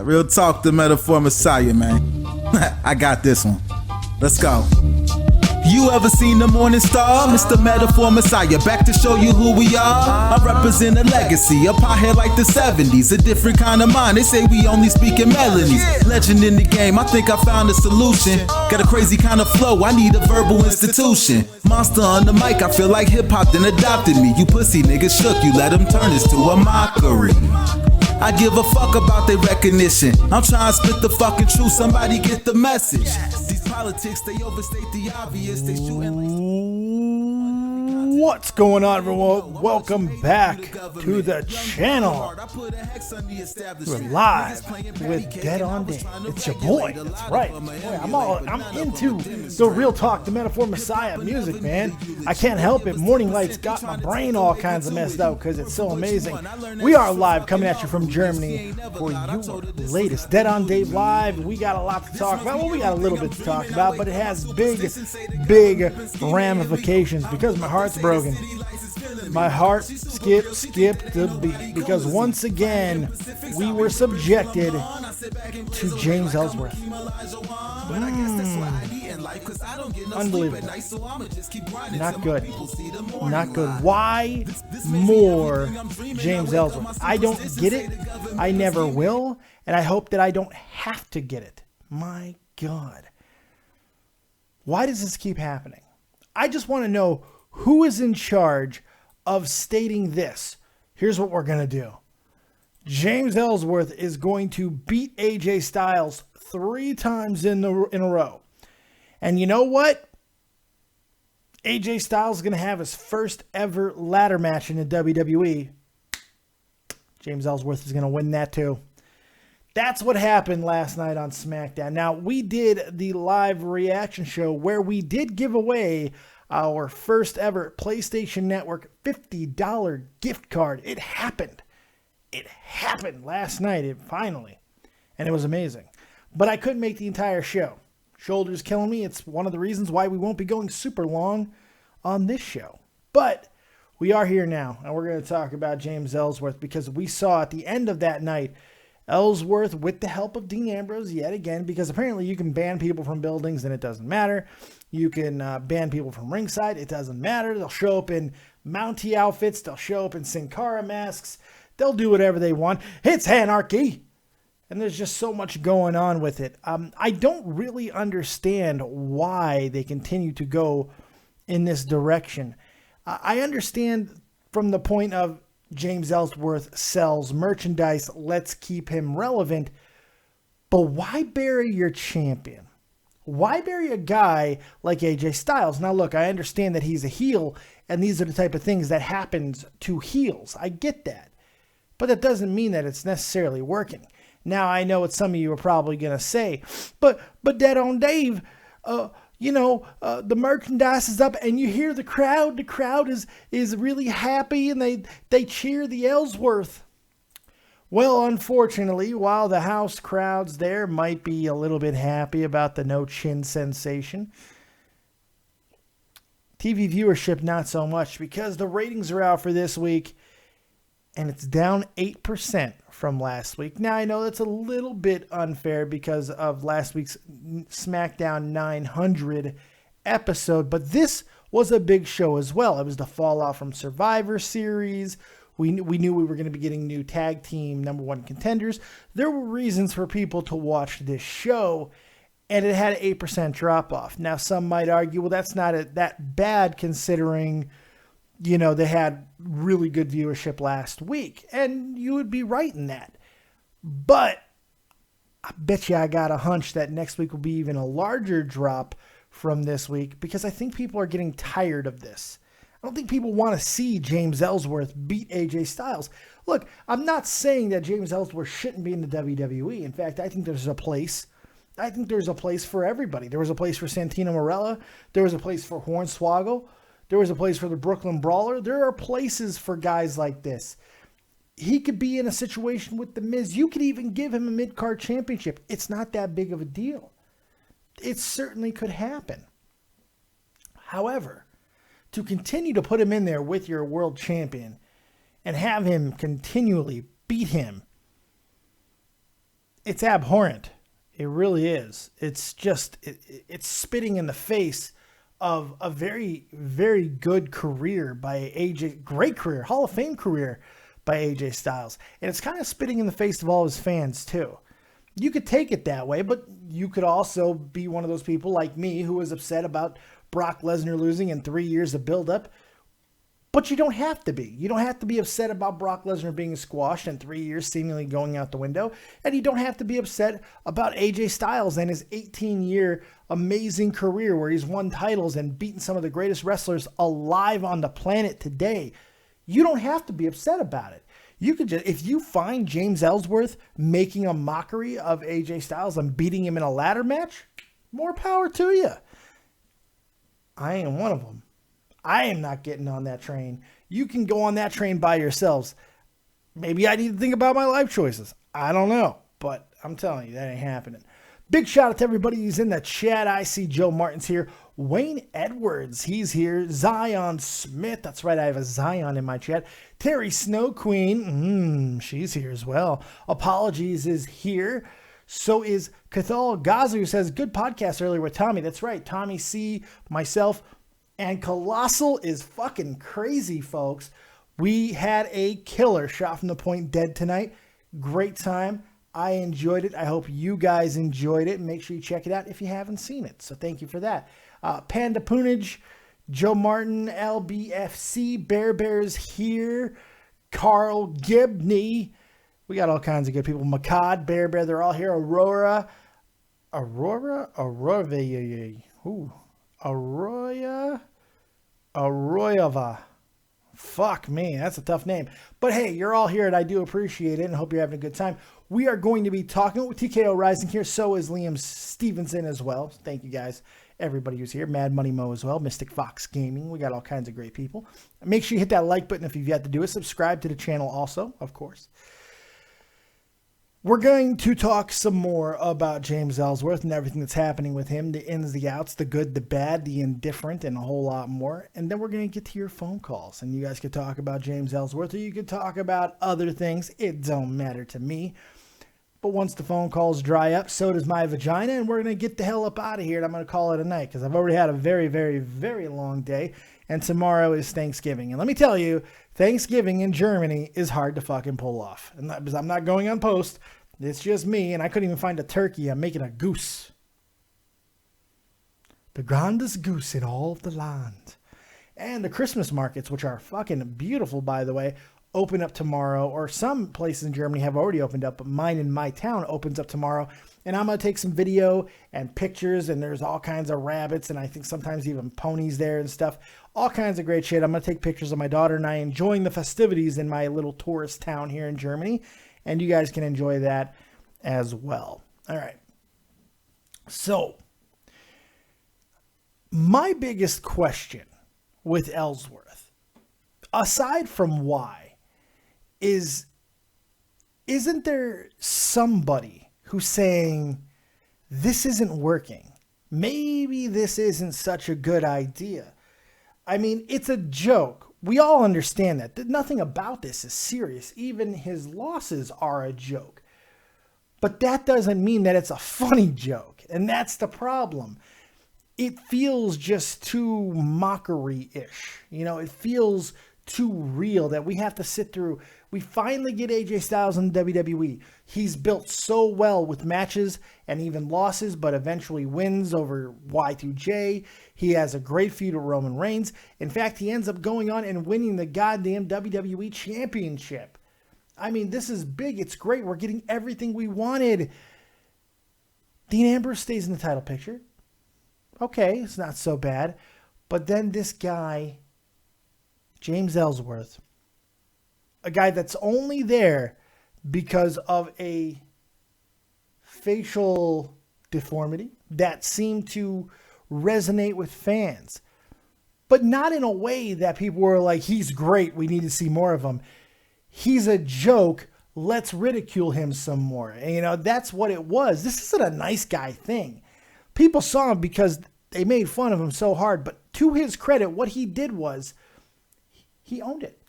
Real talk, the metaphor messiah, man. I got this one. Let's go. You ever seen the morning star? Mr. Metaphor Messiah, back to show you who we are. I represent a legacy, a pothead like the 70s, a different kind of mind. They say we only speak in melodies. Legend in the game, I think I found a solution. Got a crazy kind of flow, I need a verbal institution. Monster on the mic, I feel like hip-hop then adopted me. You pussy niggas shook, you let them turn this to a mockery. I give a fuck about their recognition. I'm trying to spit the fucking truth, somebody get the message. These politics, they overstate the obvious. They What's going on, everyone? Welcome back to the channel. We're live with Dead on Day. It's your boy. That's right. I'm into the real talk, the metaphor messiah music, man. I can't help it. Morning Light's got my brain all kinds of messed up because it's so amazing. We are live coming at you from Germany for your latest Dead on Day live. We got a lot to talk about. Well, we got a little bit to talk about, but it has big ramifications because my heart's broken. My heart skipped the beat because once again we were subjected to James Ellsworth. Unbelievable. Not good. Not good. Why more James Ellsworth? I don't get it. I never will. And I hope that I don't have to get it. My God. Why does this keep happening? I just want to know who is in charge of stating this. Here's what we're going to do. James Ellsworth is going to beat AJ Styles 3 times in a row. And you know what? AJ Styles is going to have his first ever ladder match in the WWE. James Ellsworth is going to win that too. That's what happened last night on SmackDown. Now, we did the live reaction show where we did give away our first ever PlayStation Network $50 gift card. It happened. It happened last night, finally. And it was amazing. But I couldn't make the entire show. Shoulders killing me. It's one of the reasons why we won't be going super long on this show. But we are here now, and we're going to talk about James Ellsworth because we saw at the end of that night Ellsworth, with the help of Dean Ambrose yet again, because apparently you can ban people from buildings and it doesn't matter. You can ban people from ringside. It doesn't matter. They'll show up in Mountie outfits. They'll show up in Sin Cara masks. They'll do whatever they want. It's anarchy. And there's just so much going on with it. I don't really understand why they continue to go in this direction. I understand from the point of James Ellsworth sells merchandise. Let's keep him relevant. But why bury your champion? Why bury a guy like AJ Styles? Now, look, I understand that he's a heel, and these are the type of things that happens to heels. I get that. But that doesn't mean that it's necessarily working. Now, I know what some of you are probably going to say, but Dead on Dave, the merchandise is up, and you hear the crowd. The crowd is really happy, and they cheer the Ellsworth. Well, unfortunately, while the house crowds there might be a little bit happy about the no chin sensation, TV viewership not so much, because the ratings are out for this week, and it's down 8% from last week. Now, I know that's a little bit unfair because of last week's SmackDown 900 episode, but this was a big show as well. It was the fallout from Survivor Series. We knew we were going to be getting new tag team #1 contenders. There were reasons for people to watch this show, and it had an 8% drop off. Now, some might argue, well, that's not that bad considering, they had really good viewership last week, and you would be right in that. But I bet you I got a hunch that next week will be even a larger drop from this week because I think people are getting tired of this. I don't think people want to see James Ellsworth beat AJ Styles. Look, I'm not saying that James Ellsworth shouldn't be in the WWE. In fact, I think there's a place. I think there's a place for everybody. There was a place for Santino Marella. There was a place for Hornswoggle. There was a place for the Brooklyn Brawler. There are places for guys like this. He could be in a situation with The Miz. You could even give him a mid-card championship. It's not that big of a deal. It certainly could happen. However, to continue to put him in there with your world champion and have him continually beat him, it's abhorrent. It really is. It's just, it's spitting in the face of a very, very good career by AJ, great career, Hall of Fame career by AJ Styles. And it's kind of spitting in the face of all his fans too. You could take it that way, but you could also be one of those people like me who was upset about Brock Lesnar losing in 3 years of buildup. But you don't have to be. You don't have to be upset about Brock Lesnar being squashed and 3 years seemingly going out the window. And you don't have to be upset about AJ Styles and his 18-year amazing career where he's won titles and beaten some of the greatest wrestlers alive on the planet today. You don't have to be upset about it. You could just, if you find James Ellsworth making a mockery of AJ Styles and beating him in a ladder match, more power to you. I ain't one of them. I am not getting on that train. You can go on that train by yourselves. Maybe I need to think about my life choices. I don't know, but I'm telling you, that ain't happening. Big shout out to everybody who's in the chat. I see Joe Martin's here. Wayne Edwards, he's here. Zion Smith, that's right, I have a Zion in my chat. Terry Snow Queen, she's here as well. Apologies is here. So is Cathal Gaza, who says, good podcast earlier with Tommy. That's right, Tommy C, myself, and Colossal is fucking crazy, folks. We had a killer shot from the point dead tonight. Great time. I enjoyed it. I hope you guys enjoyed it. Make sure you check it out if you haven't seen it. So thank you for that. Panda Poonage, Joe Martin, LBFC, Bear Bears here, Carl Gibney. We got all kinds of good people. Makad, Bear Bear, they're all here. Aurora. Arroyava. Fuck me, that's a tough name. But hey, you're all here and I do appreciate it and hope you're having a good time. We are going to be talking with TKO Rising here. So is Liam Stevenson as well. Thank you guys. Everybody who's here. Mad Money Mo as well. Mystic Fox Gaming. We got all kinds of great people. Make sure you hit that like button if you've yet to do it. Subscribe to the channel also, of course. We're going to talk some more about James Ellsworth and everything that's happening with him, the ins, the outs, the good, the bad, the indifferent, and a whole lot more. And then we're going to get to your phone calls. And you guys could talk about James Ellsworth or you could talk about other things. It don't matter to me. But once the phone calls dry up, so does my vagina. And we're going to get the hell up out of here. And I'm going to call it a night because I've already had a very, very, very long day. And tomorrow is Thanksgiving. And let me tell you, Thanksgiving in Germany is hard to fucking pull off. And because I'm not going on post. It's just me, and I couldn't even find a turkey. I'm making a goose. The grandest goose in all of the land. And the Christmas markets, which are fucking beautiful, by the way, open up tomorrow. Or some places in Germany have already opened up, but mine in my town opens up tomorrow. And I'm going to take some video and pictures, and there's all kinds of rabbits, and I think sometimes even ponies there and stuff. All kinds of great shit. I'm going to take pictures of my daughter and I enjoying the festivities in my little tourist town here in Germany. And you guys can enjoy that as well. All right. So, my biggest question with Ellsworth, aside from why, isn't there somebody who's saying, this isn't working? Maybe this isn't such a good idea. I mean, it's a joke. We all understand that. Nothing about this is serious. Even his losses are a joke. But that doesn't mean that it's a funny joke. And that's the problem. It feels just too mockery-ish. You know, it feels too real that we have to sit through. We finally get AJ Styles in WWE. He's built so well with matches and even losses, but eventually wins over Y2J. He has a great feud with Roman Reigns. In fact, he ends up going on and winning the goddamn WWE Championship. I mean, this is big. It's great. We're getting everything we wanted. Dean Ambrose stays in the title picture. Okay, it's not so bad. But then this guy, James Ellsworth, a guy that's only there because of a facial deformity that seemed to resonate with fans, but not in a way that people were like, he's great, we need to see more of him. He's a joke, let's ridicule him some more. And, you know, that's what it was. This isn't a nice guy thing. People saw him because they made fun of him so hard, but to his credit, what he did was he owned it.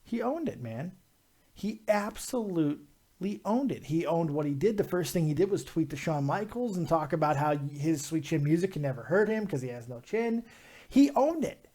He owned it, man. He absolutely owned it. He owned what he did. The first thing he did was tweet to Shawn Michaels and talk about how his sweet chin music can never hurt him because he has no chin. He owned it.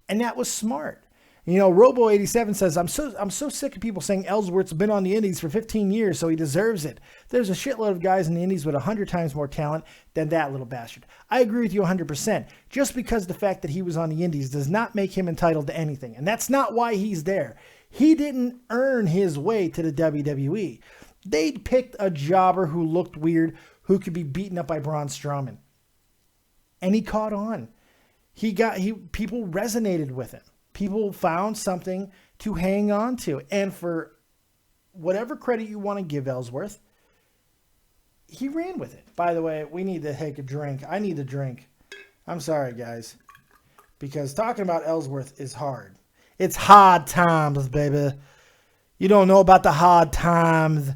And that was smart. You know, Robo87 says, I'm so sick of people saying Ellsworth's been on the indies for 15 years, so he deserves it. There's a shitload of guys in the indies with 100 times more talent than that little bastard. I agree with you 100%. Just because the fact that he was on the indies does not make him entitled to anything. And that's not why he's there. He didn't earn his way to the WWE. They picked a jobber who looked weird, who could be beaten up by Braun Strowman. And he caught on. People resonated with him. People found something to hang on to. And for whatever credit you want to give Ellsworth, he ran with it. By the way, we need to take a drink. I need a drink. I'm sorry, guys. Because talking about Ellsworth is hard. It's hard times, baby. You don't know about the hard times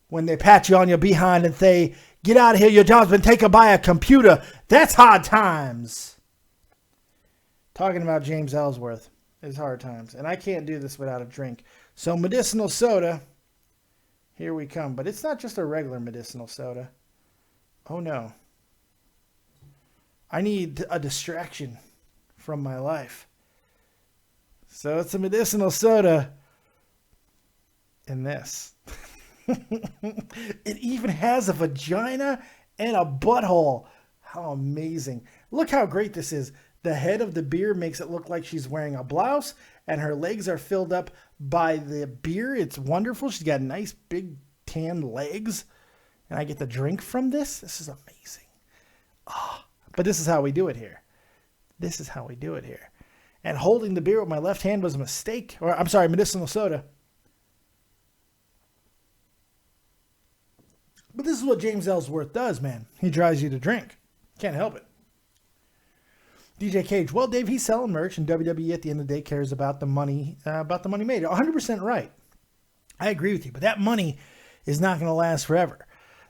when they pat you on your behind and say, get out of here, your job's been taken by a computer. That's hard times. Talking about James Ellsworth is hard times. And I can't do this without a drink. So medicinal soda, here we come. But it's not just a regular medicinal soda. Oh no. I need a distraction from my life. So it's a medicinal soda in this. It even has a vagina and a butthole. How amazing. Look how great this is. The head of the beer makes it look like she's wearing a blouse, and her legs are filled up by the beer. It's wonderful. She's got nice, big, tan legs. And I get to drink from this. This is amazing. Oh, but this is how we do it here. This is how we do it here. And holding the beer with my left hand was a mistake. Or, I'm sorry, medicinal soda. But this is what James Ellsworth does, man. He drives you to drink. Can't help it. DJ Cage, well, Dave, he's selling merch, and WWE at the end of the day cares about the money made. 100% right. I agree with you, but that money is not going to last forever.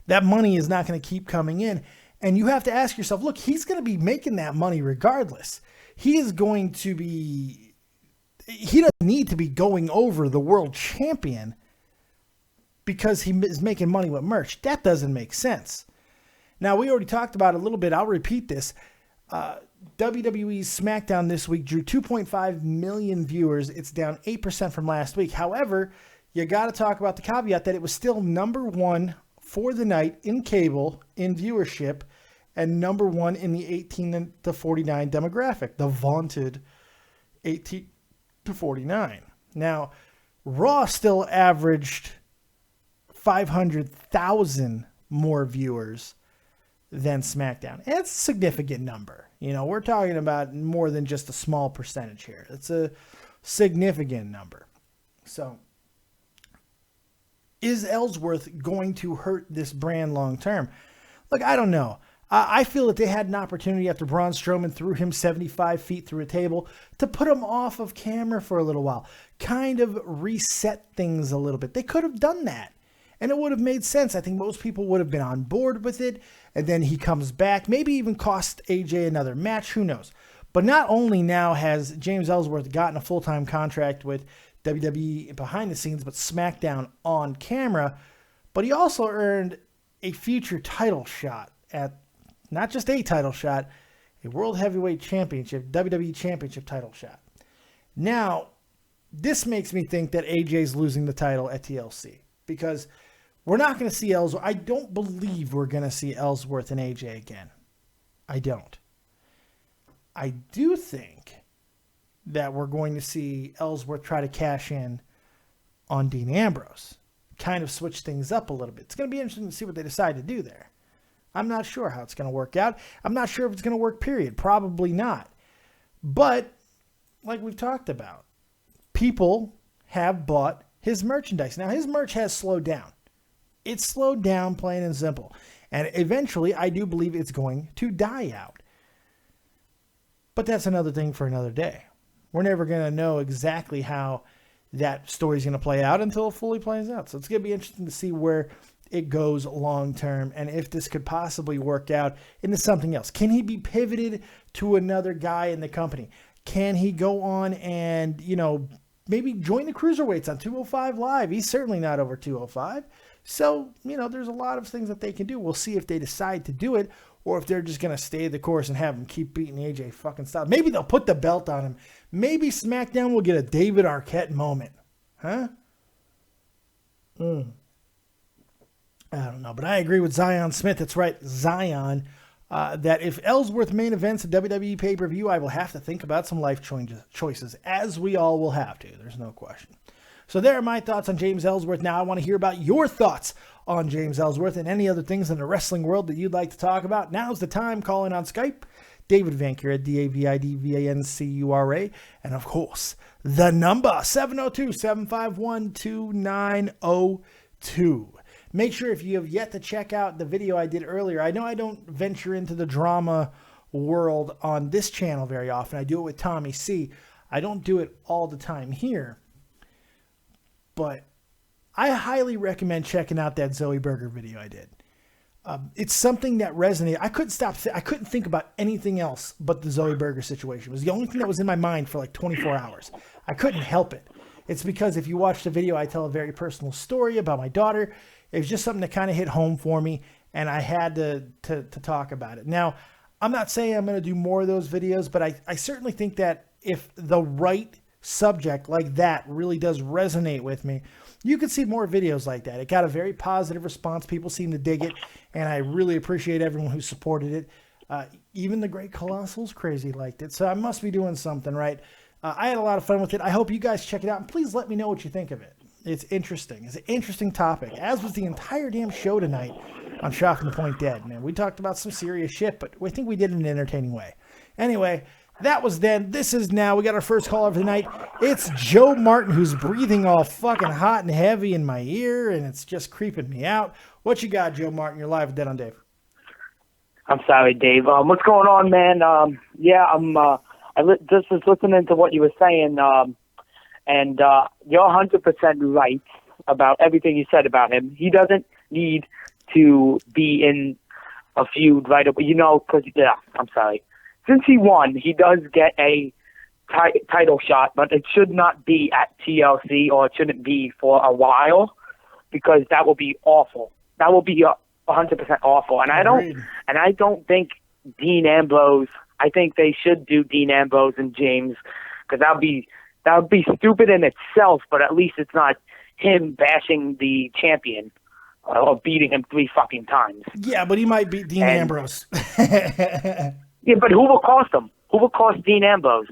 That money is not going to keep coming in, and you have to ask yourself, look, he's going to be making that money regardless. He doesn't need to be going over the world champion because he is making money with merch. That doesn't make sense. Now, we already talked about it a little bit. I'll repeat this. WWE's SmackDown this week drew 2.5 million viewers. It's down 8% from last week. However, you got to talk about the caveat that it was still number one for the night in cable, in viewership, and number one in the 18 to 49 demographic, the vaunted 18 to 49. Now, Raw still averaged 500,000 more viewers than SmackDown. And it's a significant number. You know, we're talking about more than just a small percentage here. It's a significant number. So, is Ellsworth going to hurt this brand long term? Look, I don't know. I feel that they had an opportunity after Braun Strowman threw him 75 feet through a table to put him off of camera for a little while. Kind of reset things a little bit. They could have done that. And it would have made sense. I think most people would have been on board with it. And then he comes back. Maybe even cost AJ another match. Who knows? But not only now has James Ellsworth gotten a full-time contract with WWE behind the scenes, but SmackDown on camera, but he also earned a future title shot at, not just a title shot, a World Heavyweight Championship, WWE Championship title shot. Now, this makes me think that AJ's losing the title at TLC because we're not going to see Ellsworth. I don't believe we're going to see Ellsworth and AJ again. I don't. I do think that we're going to see Ellsworth try to cash in on Dean Ambrose. Kind of switch things up a little bit. It's going to be interesting to see what they decide to do there. I'm not sure how it's going to work out. I'm not sure if it's going to work, period. Probably not. But, like we've talked about, people have bought his merchandise. Now, his merch has slowed down. It's slowed down, plain and simple. And eventually, I do believe it's going to die out. But that's another thing for another day. We're never going to know exactly how that story's going to play out until it fully plays out. So it's going to be interesting to see where it goes long term and if this could possibly work out into something else. Can he be pivoted to another guy in the company? Can he go on and, maybe join the cruiserweights on 205 Live? He's certainly not over 205. So, there's a lot of things that they can do. We'll see if they decide to do it or if they're just going to stay the course and have him keep beating AJ fucking Styles. Maybe they'll put the belt on him. Maybe SmackDown will get a David Arquette moment. Huh? I don't know, but I agree with Zion Smith. That's right, Zion. That if Ellsworth main events a WWE pay-per-view, I will have to think about some life choices, as we all will have to. There's no question. So there are my thoughts on James Ellsworth. Now I want to hear about your thoughts on James Ellsworth and any other things in the wrestling world that you'd like to talk about. Now's the time. Call in on Skype. David Vancura, DavidVancura. And of course, the number 702-751-2902. Make sure if you have yet to check out the video I did earlier. I know I don't venture into the drama world on this channel very often. I do it with Tommy C. I don't do it all the time here. But I highly recommend checking out that Zoe Burger video I did. It's something that resonated. I couldn't think about anything else but the Zoe Burger situation. It was the only thing that was in my mind for like 24 hours. I couldn't help it. It's because if you watch the video, I tell a very personal story about my daughter. It was just something that kind of hit home for me, and I had to talk about it. Now, I'm not saying I'm going to do more of those videos, but I certainly think that if the right subject like that really does resonate with me, you could see more videos like that. It got a very positive response. People seem to dig it, and I really appreciate everyone who supported it. Even the Great Colossal's crazy liked it, so I must be doing something right. I had a lot of fun with it. I hope you guys check it out, and please let me know what you think of it. It's interesting. It's an interesting topic, as was the entire damn show tonight on Shocking the Point Dead. Man, we talked about some serious shit, but we think we did it in an entertaining way. Anyway, that was then. This is now. We got our first caller of the night. It's Joe Martin, who's breathing all fucking hot and heavy in my ear, and it's just creeping me out. What you got, Joe Martin? You're live with Dead on Dave. I'm sorry, Dave. What's going on, man? I just was listening to what you were saying, and you're 100% right about everything you said about him. He doesn't need to be in a feud right away, because, I'm sorry. Since he won, he does get a title shot, but it should not be at TLC, or it shouldn't be for a while, because that will be awful. That will be 100% awful. And I don't think Dean Ambrose. I think they should do Dean Ambrose and James, because that would be stupid in itself. But at least it's not him bashing the champion or beating him 3 fucking times. Yeah, but he might beat Dean Ambrose. Yeah, but who will cost him? Who will cost Dean Ambrose?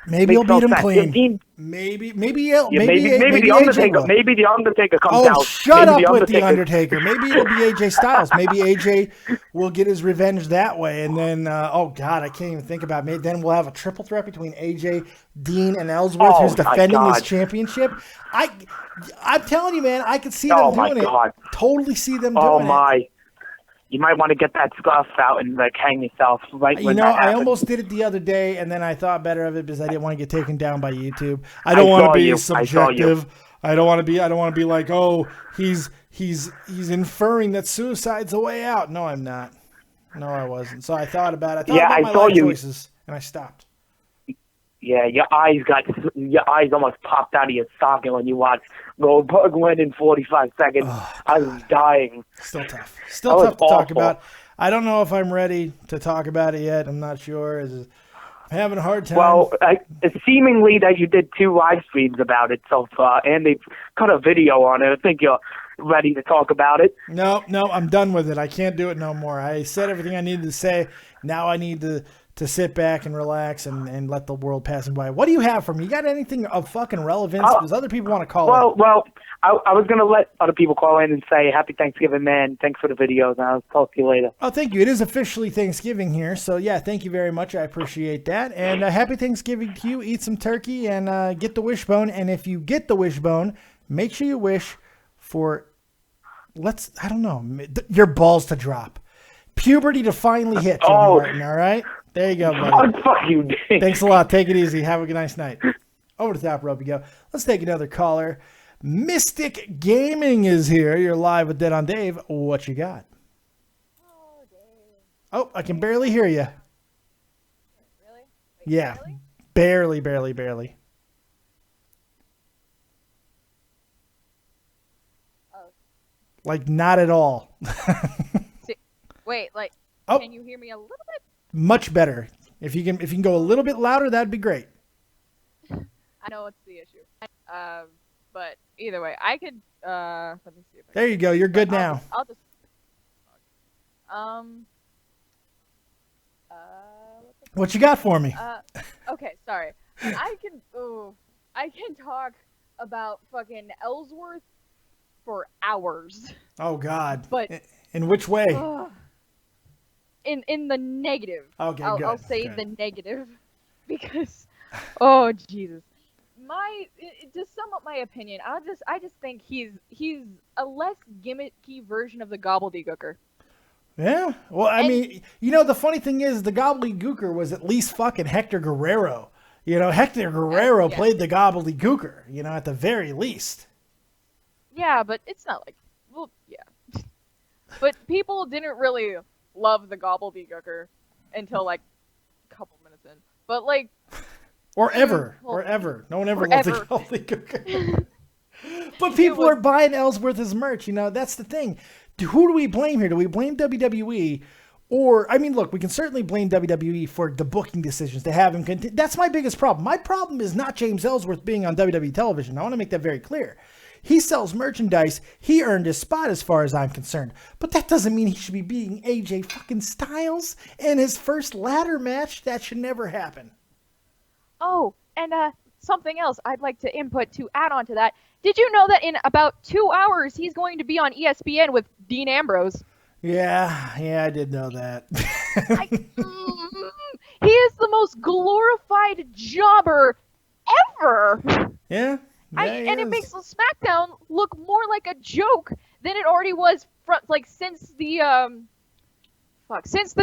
Maybe he'll beat him clean. Dean, maybe the Undertaker. Maybe the Undertaker comes out. Oh, shut up with the Undertaker. Maybe it'll be AJ Styles. Maybe AJ will get his revenge that way, and then oh god, I can't even think about it. Maybe then we'll have a triple threat between AJ, Dean, and Ellsworth, who's defending his championship. I'm telling you, man, I could see them doing it. Totally see them doing it. You might want to get that scarf out and hang yourself right when that happens. I almost did it the other day, and then I thought better of it because I didn't want to get taken down by YouTube. I don't want to be subjective. I don't want to be like, oh, he's inferring that suicide's the way out. No, I'm not. No, I wasn't. So I thought about it. I saw my choices, and I stopped. Yeah, your eyes almost popped out of your socket when you watched Goldberg win in 45 seconds. Oh, I was dying. Still tough. Still tough to talk about. I don't know if I'm ready to talk about it yet. I'm not sure. I'm having a hard time. Well, it's seemingly that you did 2 live streams about it so far, and they've cut a video on it. I think you're ready to talk about it. No, I'm done with it. I can't do it no more. I said everything I needed to say. Now I need to sit back and relax and let the world pass me by. What do you have for me? You got anything of fucking relevance? Because other people want to call in. Well, I was going to let other people call in and say, Happy Thanksgiving, man. Thanks for the videos, and I'll talk to you later. Oh, thank you. It is officially Thanksgiving here. So, yeah, thank you very much. I appreciate that. And happy Thanksgiving to you. Eat some turkey and get the wishbone. And if you get the wishbone, make sure you wish for, your balls to drop. Puberty to finally hit, Joe Martin, all right? There you go, buddy. Fuck you, Dave. Thanks a lot. Take it easy. Have a nice night. Over the top rope you go. Let's take another caller. Mystic Gaming is here. You're live with Dead on Dave. What you got? Oh, Dave. Oh, I can barely hear you. Really? Yeah. Barely? Barely. Oh. Like, not at all. See, wait, like, Oh. can you hear me a little bit? Much better. If you can go a little bit louder, that'd be great. I know it's the issue. But either way, I could. Let me see if I There you go. You're good now. I'll just. What you got for me? Okay, sorry. I can talk about fucking Ellsworth for hours. Oh God. But in which way? In the negative. Okay, I'll good. say Good. the negative because, oh Jesus. To sum up my opinion, I just think he's a less gimmicky version of the gobbledygooker. Yeah. Well, I mean, the funny thing is, the gobbledygooker was at least fucking Hector Guerrero. Hector Guerrero Yeah. played the gobbledygooker. At the very least. Yeah, but it's not like, well, yeah. But people didn't really love the gobbledygooker until like a couple minutes in. But like. Or ever. No one ever loved the gobbledygooker. But people are buying Ellsworth's merch. That's the thing. Who do we blame here? Do we blame WWE? Or, I mean, look, we can certainly blame WWE for the booking decisions. They have him. That's my biggest problem. My problem is not James Ellsworth being on WWE television. I want to make that very clear. He sells merchandise. He earned his spot as far as I'm concerned. But that doesn't mean he should be beating AJ fucking Styles in his first ladder match. That should never happen. Oh, and something else I'd like to input to add on to that. Did you know that in about 2 hours he's going to be on ESPN with Dean Ambrose? Yeah, I did know that. He is the most glorified jobber ever. Yeah. And it makes SmackDown look more like a joke than it already was since the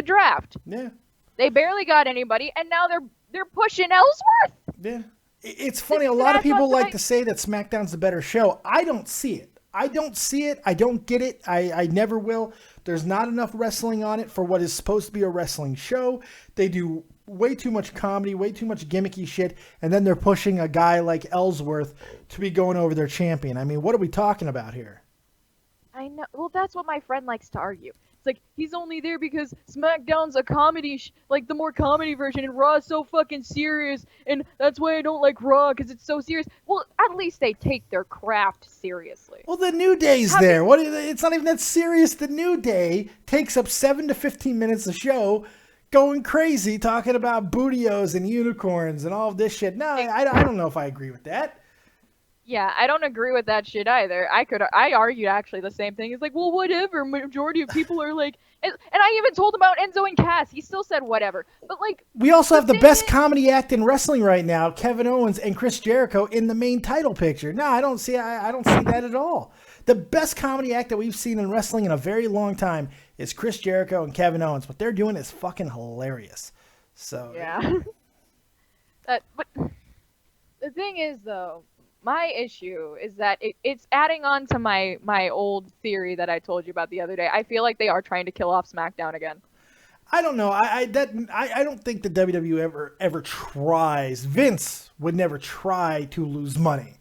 draft. Yeah. They barely got anybody, and now they're pushing Ellsworth. Yeah. It's funny. A lot of people like to say that SmackDown's the better show. I don't see it. I don't get it. I never will. There's not enough wrestling on it for what is supposed to be a wrestling show. They do way too much comedy, way too much gimmicky shit, and then they're pushing a guy like Ellsworth to be going over their champion. I mean, what are we talking about here? I know. Well, that's what my friend likes to argue. It's like, he's only there because SmackDown's a comedy, the more comedy version, and Raw is so fucking serious, and that's why I don't like Raw, because it's so serious. Well, at least they take their craft seriously. Well, the New Day's there. It's not even that serious. The New Day takes up 7 to 15 minutes of show going crazy, talking about bootios and unicorns and all of this shit. No, I don't know if I agree with that. Yeah, I don't agree with that shit either. I argued actually the same thing. It's like, well, whatever. Majority of people are like, and I even told him about Enzo and Cass. He still said whatever. But like, we also have the best comedy act in wrestling right now, Kevin Owens and Chris Jericho in the main title picture. No, I don't see that at all. The best comedy act that we've seen in wrestling in a very long time is Chris Jericho and Kevin Owens. What they're doing is fucking hilarious. So yeah. But the thing is, though, my issue is that it's adding on to my old theory that I told you about the other day. I feel like they are trying to kill off SmackDown again. I don't know. I don't think the WWE ever tries. Vince would never try to lose money.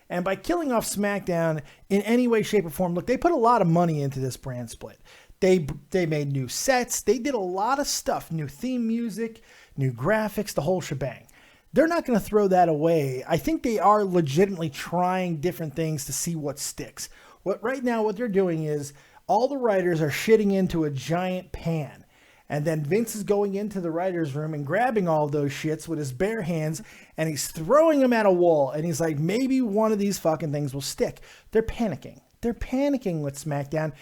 And by killing off SmackDown in any way, shape, or form, look, they put a lot of money into this brand split. They made new sets. They did a lot of stuff. New theme music, new graphics, the whole shebang. They're not going to throw that away. I think they are legitimately trying different things to see what sticks. Right now, what they're doing is all the writers are shitting into a giant pan. And then Vince is going into the writer's room and grabbing all those shits with his bare hands, and he's throwing them at a wall. And he's like, maybe one of these fucking things will stick. They're panicking. They're panicking with SmackDown,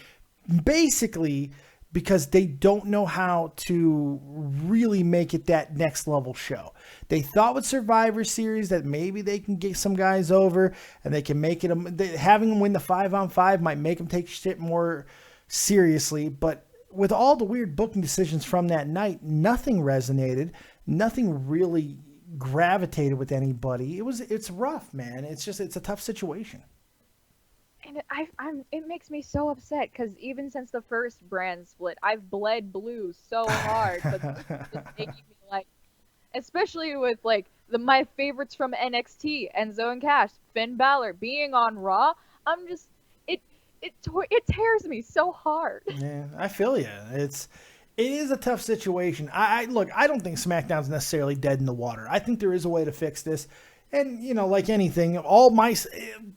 basically because they don't know how to really make it that next level show. They thought with Survivor Series that maybe they can get some guys over and they can make it, having them win the 5-on-5 might make them take shit more seriously. But with all the weird booking decisions from that night, nothing resonated. Nothing really gravitated with anybody. It's rough, man. It's a tough situation. And it makes me so upset because even since the first brand split, I've bled blue so hard. But making me like, especially with like my favorites from NXT, Enzo and Cass, Finn Balor being on Raw. it tears me so hard. Yeah, I feel you. It is a tough situation. Look, I don't think SmackDown's necessarily dead in the water. I think there is a way to fix this. And, like anything,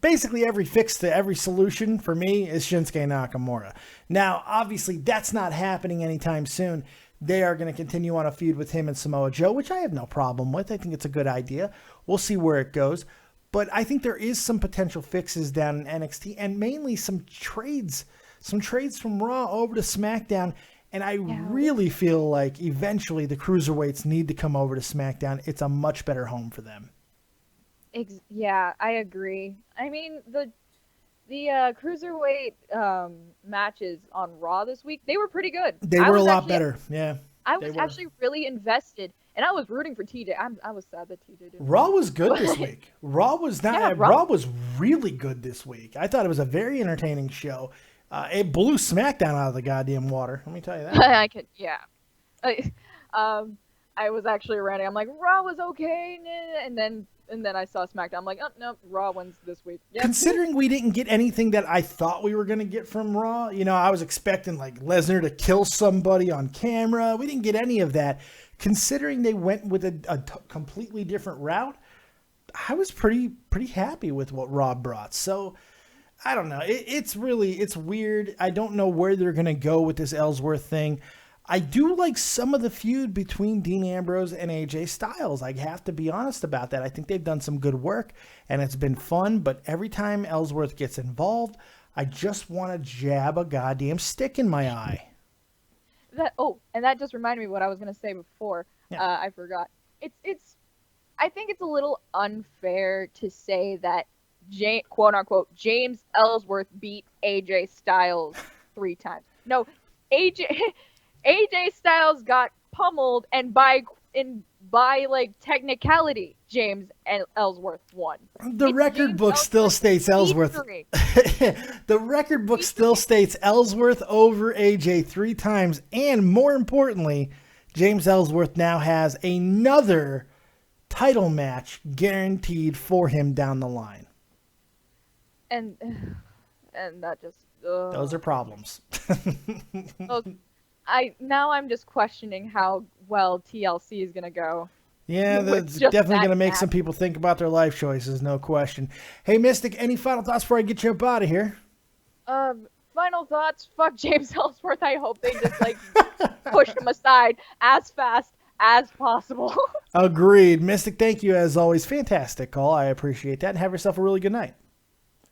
basically every fix to every solution for me is Shinsuke Nakamura. Now, obviously, that's not happening anytime soon. They are going to continue on a feud with him and Samoa Joe, which I have no problem with. I think it's a good idea. We'll see where it goes. But I think there is some potential fixes down in NXT, and mainly some trades from Raw over to SmackDown. And I really feel like eventually the cruiserweights need to come over to SmackDown. It's a much better home for them. Yeah, I agree. I mean, the cruiserweight matches on Raw this week, they were pretty good. They were a lot better. Yeah. I was actually really invested, and I was rooting for TJ. I was sad that TJ didn't. Raw was good this week. Raw was not. Yeah, Raw was really good this week. I thought it was a very entertaining show. It blew SmackDown out of the goddamn water. Let me tell you that. I could, yeah. I was actually ranting. I'm like, Raw was okay, and then I saw SmackDown. I'm like, oh no, Raw wins this week. Yep. Considering we didn't get anything that I thought we were going to get from Raw, I was expecting like Lesnar to kill somebody on camera. We didn't get any of that. Considering they went with a completely different route, I was pretty happy with what Raw brought. So I don't know. It's weird. I don't know where they're going to go with this Ellsworth thing. I do like some of the feud between Dean Ambrose and AJ Styles. I have to be honest about that. I think they've done some good work, and it's been fun, but every time Ellsworth gets involved, I just want to jab a goddamn stick in my eye. And that just reminded me of what I was going to say before. Yeah. I forgot. I think it's a little unfair to say that, quote-unquote, James Ellsworth beat AJ Styles 3 times. No, AJ Styles got pummeled, and by like technicality, James Ellsworth won. The record book still states Ellsworth. The record book still states Ellsworth over AJ 3 times, and more importantly, James Ellsworth now has another title match guaranteed for him down the line. And that just those are problems. I'm just questioning how well TLC is gonna go. Yeah, that's definitely going to make some people think about their life choices, no question. Hey, Mystic, any final thoughts before I get you up out of here? Final thoughts? Fuck James Ellsworth. I hope they just, push him aside as fast as possible. Agreed. Mystic, thank you as always. Fantastic call. I appreciate that. And have yourself a really good night.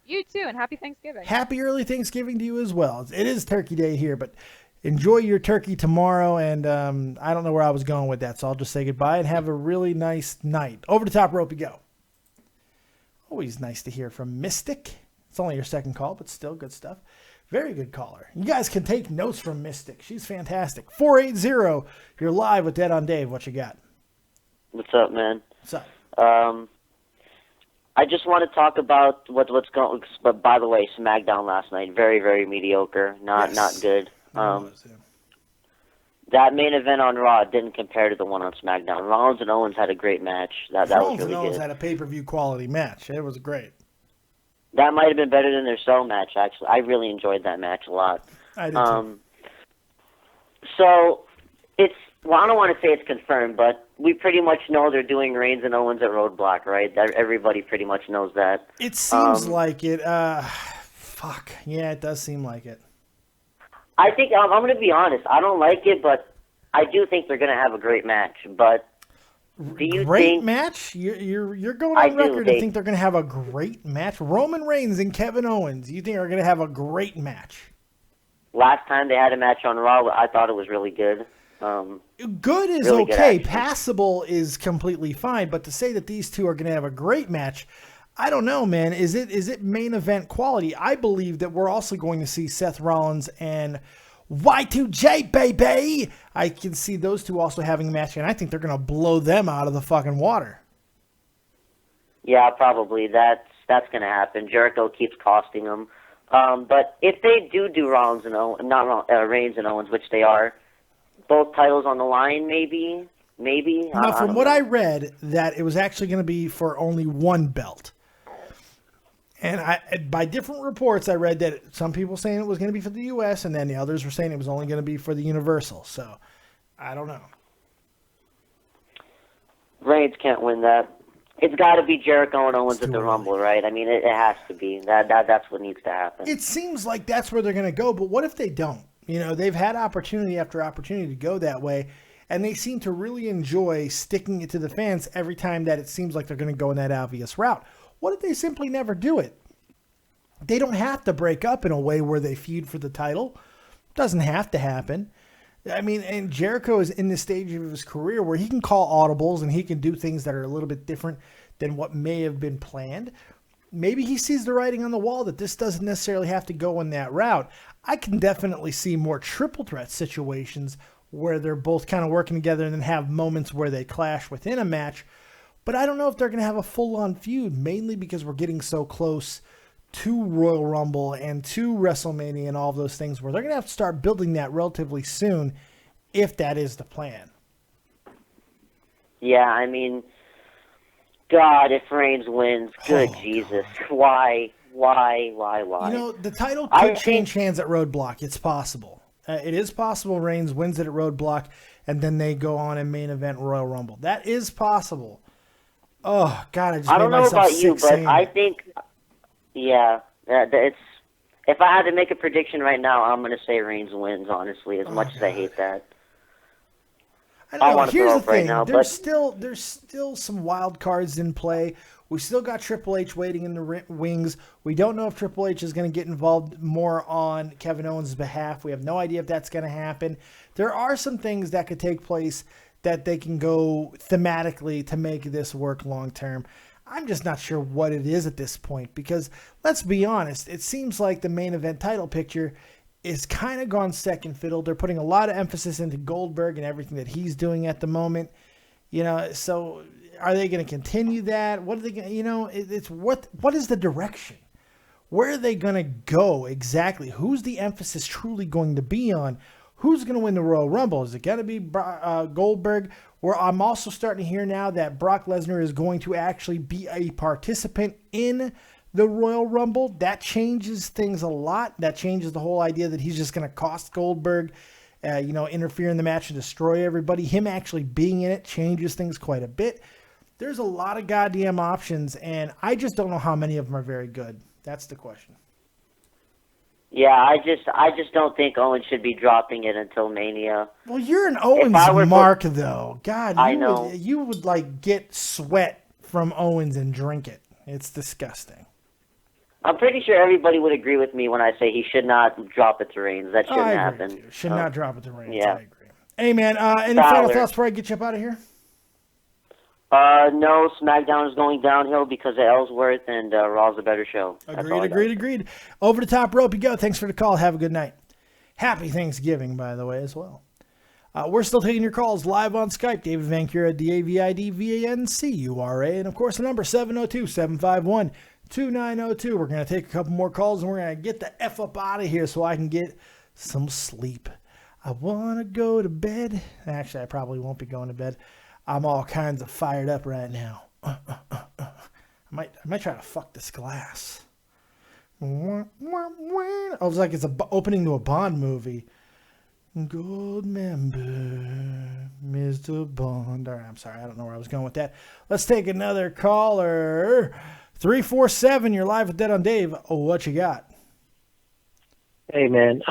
You too, and happy Thanksgiving. Happy early Thanksgiving to you as well. It is Turkey Day here, but enjoy your turkey tomorrow, and I don't know where I was going with that, so I'll just say goodbye and have a really nice night. Over the top rope you go. Always nice to hear from Mystic. It's only your second call, but still good stuff. Very good caller. You guys can take notes from Mystic. She's fantastic. 480, you're live with Dead on Dave. What you got? What's up, man? What's up? I just want to talk about what's going. But by the way, SmackDown last night, very, very mediocre. Not good. That main event on Raw didn't compare to the one on SmackDown. Rollins and Owens had a great match. That was really good. Rollins and Owens had a pay-per-view quality match. It was great. That might have been better than their Cell match, actually. I really enjoyed that match a lot. I did too. So, I don't want to say it's confirmed, but we pretty much know they're doing Reigns and Owens at Roadblock, right? Everybody pretty much knows that. It seems like it. Fuck. Yeah, it does seem like it. I think, I'm going to be honest, I don't like it, but I do think they're going to have a great match. But do you think... match? You're going on record to think they're going to have a great match? Roman Reigns and Kevin Owens, you think are going to have a great match? Last time they had a match on Raw, I thought it was really good. Good is really okay. Good, passable is completely fine. But to say that these two are going to have a great match... I don't know, man. Is it main event quality? I believe that we're also going to see Seth Rollins and Y2J, baby. I can see those two also having a match, and I think they're going to blow them out of the fucking water. Yeah, probably. That's going to happen. Jericho keeps costing them. But if they do Rollins and Reigns and Owens, which they are, both titles on the line, maybe. Now, from what I read, that it was actually going to be for only one belt. And by different reports, I read that some people saying it was going to be for the U.S. and then the others were saying it was only going to be for the Universal. So, I don't know. Reigns can't win that. It's got to be Jericho and Owens at the Rumble, right? I mean, it has to be. That's what needs to happen. It seems like that's where they're going to go, but what if they don't? You know, they've had opportunity after opportunity to go that way, and they seem to really enjoy sticking it to the fans every time that it seems like they're going to go in that obvious route. What if they simply never do it? They don't have to break up in a way where they feud for the title. Doesn't have to happen. I mean, and Jericho is in this stage of his career where he can call audibles and he can do things that are a little bit different than what may have been planned. Maybe he sees the writing on the wall that this doesn't necessarily have to go in that route. I can definitely see more triple threat situations where they're both kind of working together and then have moments where they clash within a match. But I don't know if they're going to have a full-on feud, mainly because we're getting so close to Royal Rumble and to WrestleMania and all of those things where they're going to have to start building that relatively soon if that is the plan. Yeah, I mean, God, if Reigns wins, good Jesus. God. Why? You know, the title could change hands at Roadblock. It's possible. It is possible Reigns wins it at Roadblock and then they go on and main event Royal Rumble. That is possible. Oh, God, I don't know about you, but I think, yeah, it's. If I had to make a prediction right now, I'm going to say Reigns wins, honestly, as much as I hate that. I want to throw up right now. There's still some wild cards in play. We still got Triple H waiting in the wings. We don't know if Triple H is going to get involved more on Kevin Owens' behalf. We have no idea if that's going to happen. There are some things that could take place that they can go thematically to make this work long term. I'm just not sure what it is at this point because, let's be honest, it seems like the main event title picture is kind of gone second fiddle. They're putting a lot of emphasis into Goldberg and everything that he's doing at the moment. You know, so are they going to continue that? What are they going to, you know, it's what is the direction? Where are they going to go exactly? Who's the emphasis truly going to be on? Who's going to win the Royal Rumble? Is it going to be Goldberg? Where I'm also starting to hear now that Brock Lesnar is going to actually be a participant in the Royal Rumble. That changes things a lot. That changes the whole idea that he's just going to cost Goldberg, interfere in the match and destroy everybody. Him actually being in it changes things quite a bit. There's a lot of goddamn options, and I just don't know how many of them are very good. That's the question. Yeah, I just don't think Owens should be dropping it until Mania. Well, you're an Owens mark, though. God, you would like get sweat from Owens and drink it. It's disgusting. I'm pretty sure everybody would agree with me when I say he should not drop it to Reigns. That shouldn't happen. Should not drop it to Reigns. Yeah. I agree. Hey, man, any final thoughts before I get you up out of here? No, SmackDown is going downhill because of Ellsworth, and Raw's a better show. Agreed. Over the top rope you go. Thanks for the call. Have a good night. Happy Thanksgiving, by the way, as well. We're still taking your calls live on Skype. David Vancura, DAVIDVANCURA, and, of course, the number 702-751-2902. We're going to take a couple more calls, and we're going to get the F up out of here so I can get some sleep. I want to go to bed. Actually, I probably won't be going to bed. I'm all kinds of fired up right now. I might try to fuck this glass. I was like, it's an opening to a Bond movie. Gold member, Mr. Bond. All right, I'm sorry. I don't know where I was going with that. Let's take another caller. 347, you're live with Dead on Dave. Oh, what you got? Hey, man.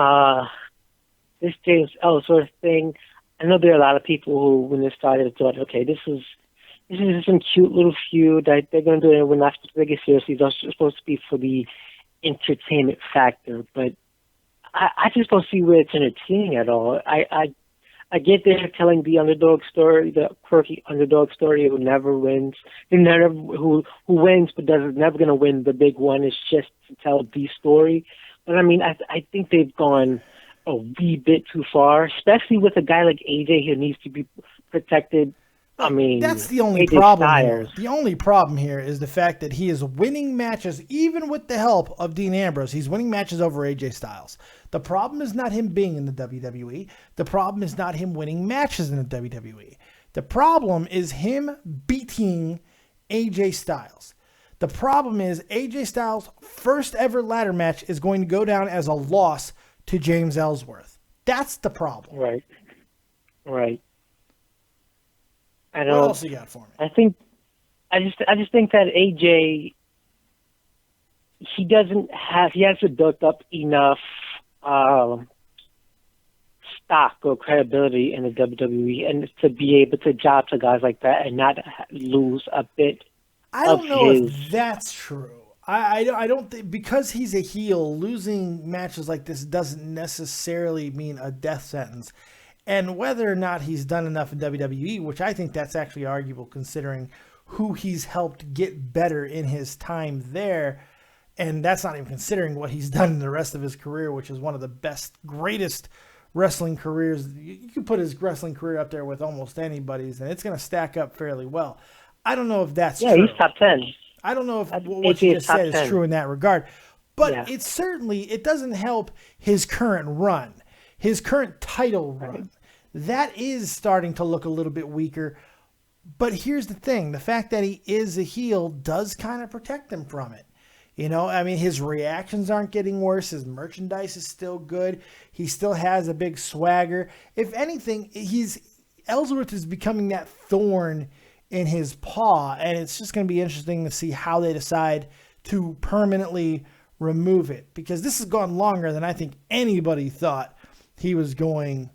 This James Ellsworth thing, I know there are a lot of people who, when this started, thought, okay, this is some cute little feud that they're going to do it. We're not supposed to take it seriously. It's supposed to be for the entertainment factor. But I just don't see where it's entertaining at all. I get they're telling the underdog story, the quirky underdog story who never wins. Who wins but is never going to win the big one. It's just to tell the story. But, I mean, I think they've gone a wee bit too far, especially with a guy like AJ who needs to be protected. I mean, that's the only problem here. The only problem here is the fact that he is winning matches, even with the help of Dean Ambrose. He's winning matches over AJ Styles. The problem is not him being in the WWE. The problem is not him winning matches in the WWE. The problem is him beating AJ Styles. The problem is AJ Styles' first ever ladder match is going to go down as a loss to James Ellsworth. That's the problem. Right. I What know. else you got for me? I just think that AJ, he hasn't built up enough stock or credibility in the WWE, and to be able to job to guys like that and not lose a bit. I don't know if that's true. I don't think, because he's a heel, losing matches like this doesn't necessarily mean a death sentence. And whether or not he's done enough in WWE, which I think that's actually arguable considering who he's helped get better in his time there. And that's not even considering what he's done in the rest of his career, which is one of the best, greatest wrestling careers. You can put his wrestling career up there with almost anybody's, and it's going to stack up fairly well. I don't know if that's true. Yeah, he's top 10. I don't know if what you just said is true in that regard. But it certainly, it doesn't help his current run, his current title run. That is starting to look a little bit weaker. But here's the thing. The fact that he is a heel does kind of protect him from it. You know, I mean, his reactions aren't getting worse. His merchandise is still good. He still has a big swagger. If anything, Ellsworth is becoming that thorn in his paw, and it's just going to be interesting to see how they decide to permanently remove it, because this has gone longer than I think anybody thought he was going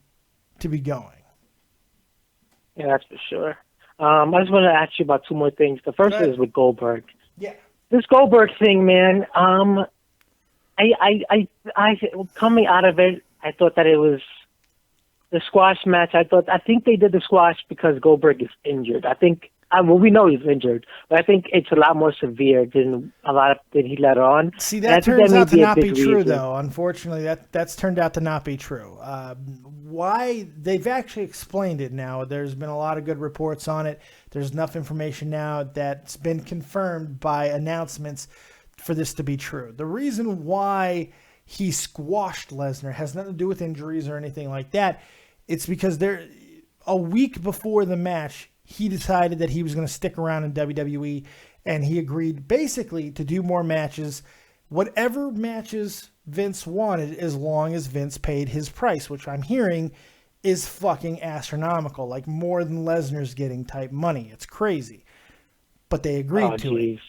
to be going. Yeah, that's for sure. I just want to ask you about two more things. The first is with Goldberg. Yeah. This Goldberg thing, man. I coming out of it, I thought that it was the squash match. I think they did the squash because Goldberg is injured. We know he's injured, but I think it's a lot more severe than he let on. See, that turns out to not be true, though. Unfortunately, that's turned out to not be true. Why? They've actually explained it now. There's been a lot of good reports on it. There's enough information now that's been confirmed by announcements for this to be true. The reason why he squashed Lesnar has nothing to do with injuries or anything like that. It's because a week before the match, he decided that he was going to stick around in WWE, and he agreed basically to do more matches, whatever matches Vince wanted, as long as Vince paid his price, which I'm hearing is fucking astronomical, like more than Lesnar's getting type money. It's crazy. But they agreed to it.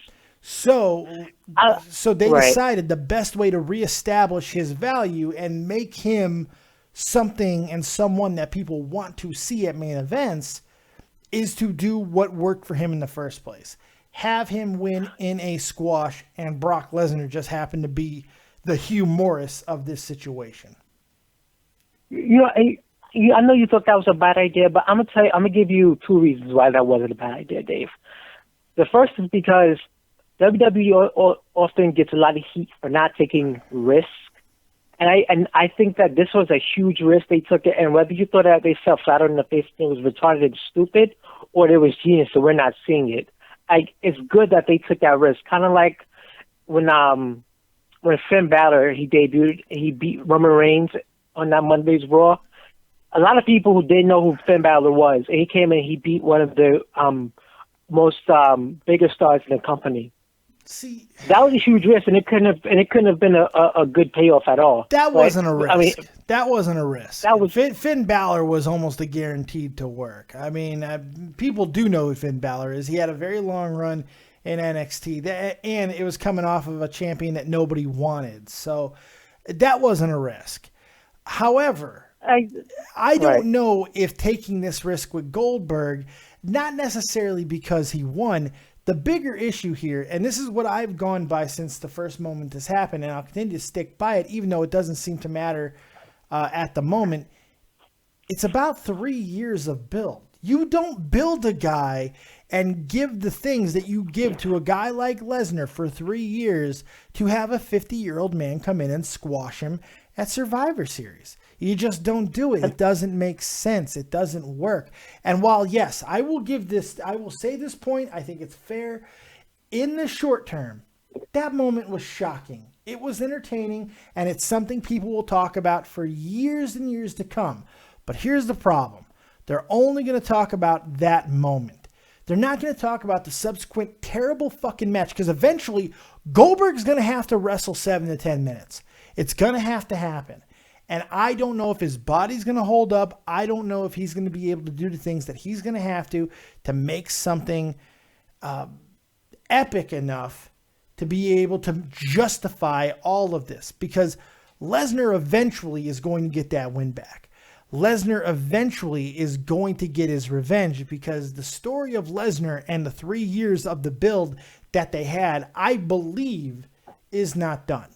So they decided the best way to reestablish his value and make him something and someone that people want to see at main events is to do what worked for him in the first place. Have him win in a squash, and Brock Lesnar just happened to be the Hugh Morris of this situation. You know, I know you thought that was a bad idea, but I'm gonna give you two reasons why that wasn't a bad idea, Dave. The first is because WWE often gets a lot of heat for not taking risks. And I think that this was a huge risk they took, it, and whether you thought that they fell flat on the face and it was retarded and stupid, or it was genius, so we're not seeing it. It's good that they took that risk. Kind of like when Finn Balor he beat Roman Reigns on that Monday's Raw. A lot of people who didn't know who Finn Balor was, and he came in and he beat one of the most biggest stars in the company. See, that was a huge risk, and it couldn't have been a good payoff at all. That wasn't a risk. I mean, that wasn't a risk. That was Finn Balor was almost a guaranteed to work. I mean, people do know who Finn Balor is. He had a very long run in NXT, and it was coming off of a champion that nobody wanted. So that wasn't a risk. However, I don't know if taking this risk with Goldberg, not necessarily because he won. The bigger issue here, and this is what I've gone by since the first moment this happened, and I'll continue to stick by it, even though it doesn't seem to matter at the moment. It's about 3 years of build. You don't build a guy and give the things that you give to a guy like Lesnar for 3 years to have a 50-year-old man come in and squash him at Survivor Series. You just don't do it. It doesn't make sense. It doesn't work. And while, yes, I will say this point, I think it's fair. In the short term, that moment was shocking. It was entertaining, and it's something people will talk about for years and years to come. But here's the problem. They're only going to talk about that moment. They're not going to talk about the subsequent terrible fucking match, because eventually Goldberg's going to have to wrestle 7 to 10 minutes. It's going to have to happen. And I don't know if his body's going to hold up. I don't know if he's going to be able to do the things that he's going to have to make something epic enough to be able to justify all of this, because Lesnar eventually is going to get that win back. Lesnar eventually is going to get his revenge, because the story of Lesnar and the 3 years of the build that they had, I believe, is not done.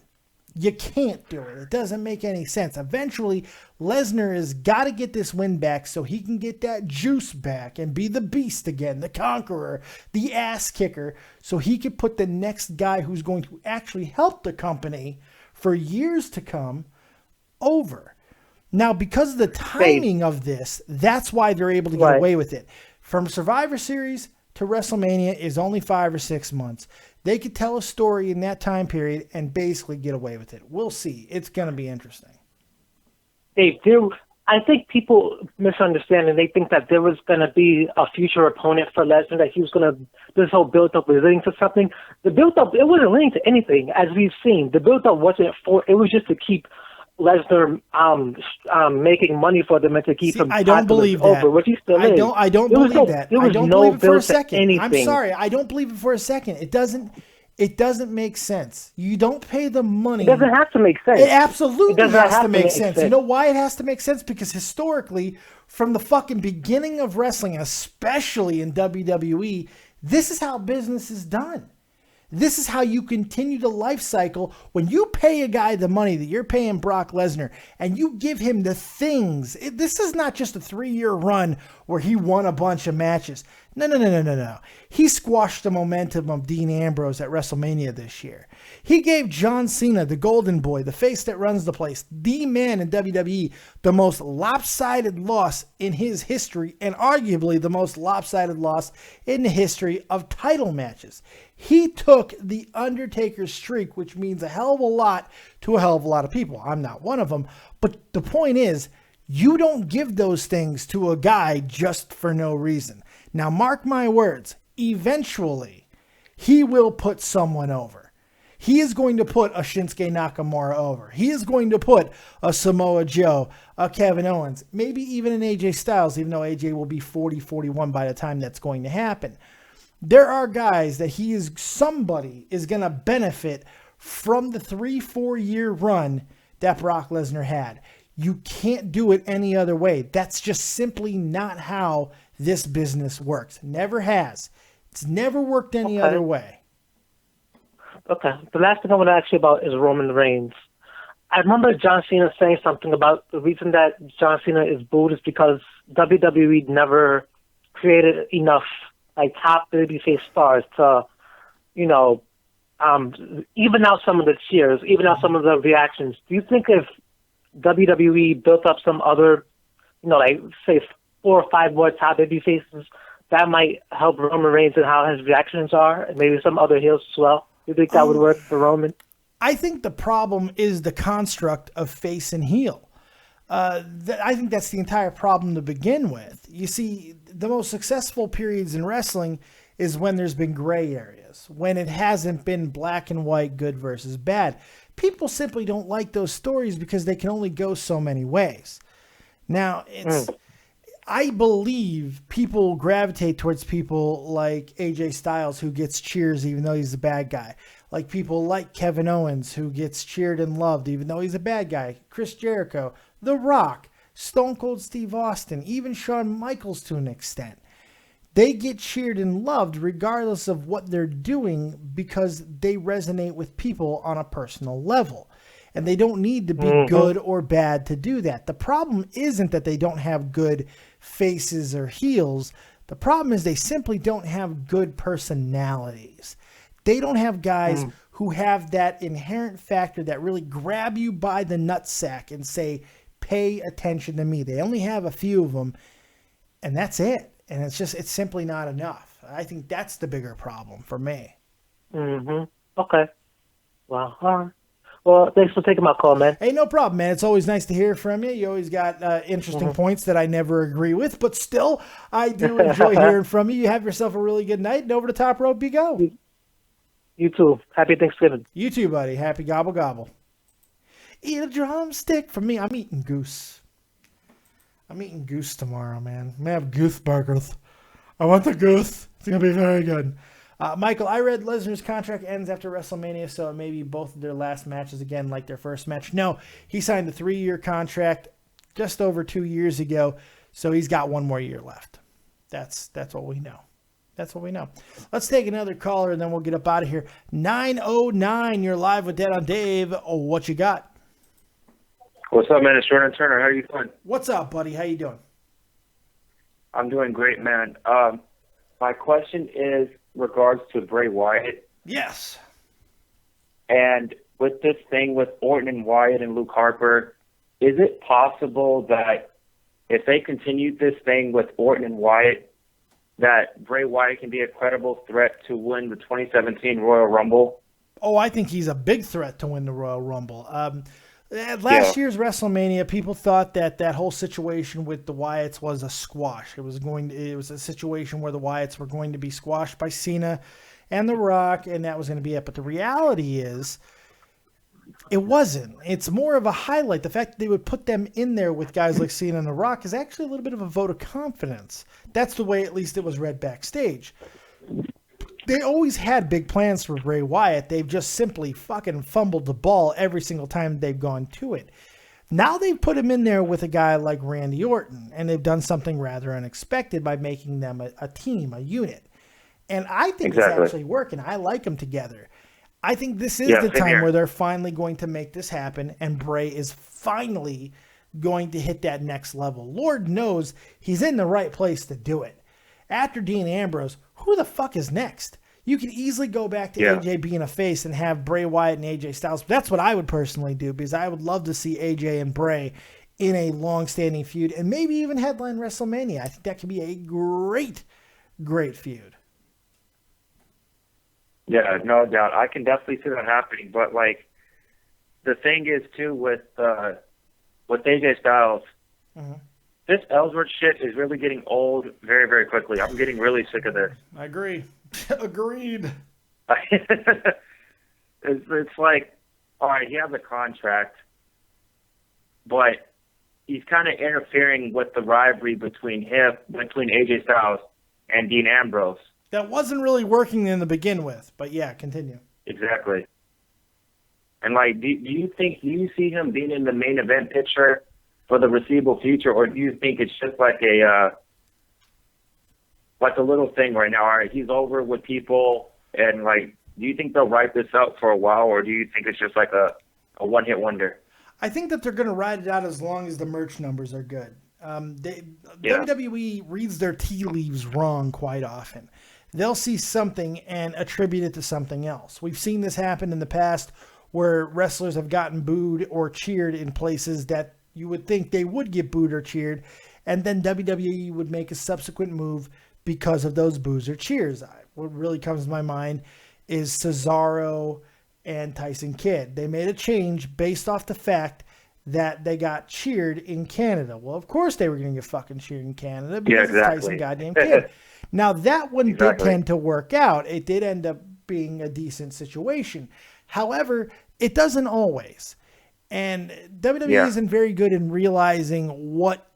You can't do it. It doesn't make any sense. Eventually, Lesnar has got to get this win back so he can get that juice back and be the beast again, the conqueror, the ass kicker, so he can put the next guy who's going to actually help the company for years to come over. Now, because of the timing of this, that's why they're able to get away with it. From Survivor Series to WrestleMania is only 5 or 6 months. They could tell a story in that time period and basically get away with it. We'll see. It's going to be interesting. Dave, I think people misunderstand, and they think that there was going to be a future opponent for Lesnar, that he was going to, this whole build-up was leading to something. The build-up, it wasn't leading to anything, as we've seen. The build-up wasn't for, it was just to keep Lesnar making money for them and to keep him. I don't believe that. Over, which he still is. I don't believe that. There was I don't no believe it for a build to second. anything. I'm sorry. I don't believe it for a second. It doesn't make sense. You don't pay the money. It doesn't have to make sense. It absolutely has to make sense. sense. You know why it has to make sense? Because historically, from the fucking beginning of wrestling, especially in WWE, this is how business is done. This is how you continue the life cycle. When you pay a guy the money that you're paying Brock Lesnar and you give him the things, this is not just a 3-year run where he won a bunch of matches. No. He squashed the momentum of Dean Ambrose at WrestleMania this year. He gave John Cena, the golden boy, the face that runs the place, the man in WWE, the most lopsided loss in his history, and arguably the most lopsided loss in the history of title matches. He took the Undertaker's streak, which means a hell of a lot to a hell of a lot of people. I'm not one of them. But the point is, you don't give those things to a guy just for no reason. Now, mark my words, eventually, he will put someone over. He is going to put a Shinsuke Nakamura over. He is going to put a Samoa Joe, a Kevin Owens, maybe even an AJ Styles, even though AJ will be 40, 41 by the time that's going to happen. There are guys that somebody is going to benefit from the 3-4 year run that Brock Lesnar had. You can't do it any other way. That's just simply not how this business works. Never has. It's never worked any other way. Okay. The last thing I want to ask you about is Roman Reigns. I remember John Cena saying something about the reason that John Cena is booed is because WWE never created enough top babyface stars to, even out some of the cheers, even out some of the reactions. Do you think if WWE built up some other, say 4 or 5 more top babyfaces, that might help Roman Reigns and how his reactions are, and maybe some other heels as well? Do you think that would work for Roman? I think the problem is the construct of face and heel. I think that's the entire problem to begin with. You see, the most successful periods in wrestling is when there's been gray areas, when it hasn't been black and white, good versus bad. People simply don't like those stories because they can only go so many ways. Now, I believe people gravitate towards people like AJ Styles, who gets cheers even though he's a bad guy. Like people like Kevin Owens, who gets cheered and loved even though he's a bad guy. Chris Jericho, The Rock, Stone Cold Steve Austin, even Shawn Michaels to an extent. They get cheered and loved regardless of what they're doing because they resonate with people on a personal level. And they don't need to be good or bad to do that. The problem isn't that they don't have good faces or heels. The problem is they simply don't have good personalities. They don't have guys who have that inherent factor that really grab you by the nutsack and say, pay attention to me. They only have a few of them, and that's it. And it's simply not enough. I think that's the bigger problem for me. Okay. Well, all right. Well, thanks for taking my call, man. Hey, no problem, man. It's always nice to hear from you. You always got interesting points that I never agree with, but still, I do enjoy hearing from you. You have yourself a really good night, and over the top rope you go. You too. Happy Thanksgiving. You too, buddy. Happy gobble gobble. Eat a drumstick for me. I'm eating goose. I'm eating goose tomorrow, man. I'm going to have goose burgers. I want the goose. It's going to be very good. Michael, I read Lesnar's contract ends after WrestleMania, so it may be both of their last matches again like their first match. No, he signed a 3-year contract just over 2 years ago, so he's got 1 more year left. That's what we know. That's what we know. Let's take another caller, and then we'll get up out of here. 909, you're live with Dead on Dave. Oh, what you got? What's up, man? It's Jordan Turner. How are you doing? What's up, buddy? How you doing? I'm doing great, man. My question is regards to Bray Wyatt. Yes. And with this thing with Orton and Wyatt and Luke Harper, is it possible that if they continued this thing with Orton and Wyatt, that Bray Wyatt can be a credible threat to win the 2017 Royal Rumble? Oh, I think he's a big threat to win the Royal Rumble. At last year's WrestleMania, people thought that whole situation with the Wyatts was a squash. It was a situation where the Wyatts were going to be squashed by Cena and The Rock, and that was going to be it. But the reality is, it wasn't. It's more of a highlight. The fact that they would put them in there with guys like Cena and The Rock is actually a little bit of a vote of confidence. That's the way, at least, it was read backstage. They always had big plans for Bray Wyatt. They've just simply fucking fumbled the ball every single time they've gone to it. Now they've put him in there with a guy like Randy Orton, and they've done something rather unexpected by making them a team, a unit. And I think it's actually working. I like them together. I think this is the time where they're finally going to make this happen, and Bray is finally going to hit that next level. Lord knows he's in the right place to do it. After Dean Ambrose, who the fuck is next? You can easily go back to AJ being a face and have Bray Wyatt and AJ Styles. That's what I would personally do, because I would love to see AJ and Bray in a long-standing feud and maybe even headline WrestleMania. I think that could be a great, great feud. Yeah, no doubt. I can definitely see that happening. But, like, the thing is, too, with AJ Styles, this Ellsworth shit is really getting old very, very quickly. I'm getting really sick of this. I agree. Agreed. It's like, all right, he has a contract, but he's kind of interfering with the rivalry between AJ Styles and Dean Ambrose. That wasn't really working in the begin with, but yeah, continue. Exactly. And like, do you see him being in the main event picture for the foreseeable future, or do you think it's just like a little thing right now? All right, he's over with people, and like, do you think they'll write this out for a while, or do you think it's just like a one-hit wonder? I think that they're going to ride it out as long as the merch numbers are good. WWE reads their tea leaves wrong quite often. They'll see something and attribute it to something else. We've seen this happen in the past where wrestlers have gotten booed or cheered in places that you would think they would get booed or cheered, and then WWE would make a subsequent move because of those boos or cheers. What really comes to my mind is Cesaro and Tyson Kidd. They made a change based off the fact that they got cheered in Canada. Well, of course they were going to get fucking cheered in Canada because it's Tyson goddamn Kidd. Now, that one did tend to work out. It did end up being a decent situation. However, it doesn't always. And WWE isn't very good in realizing what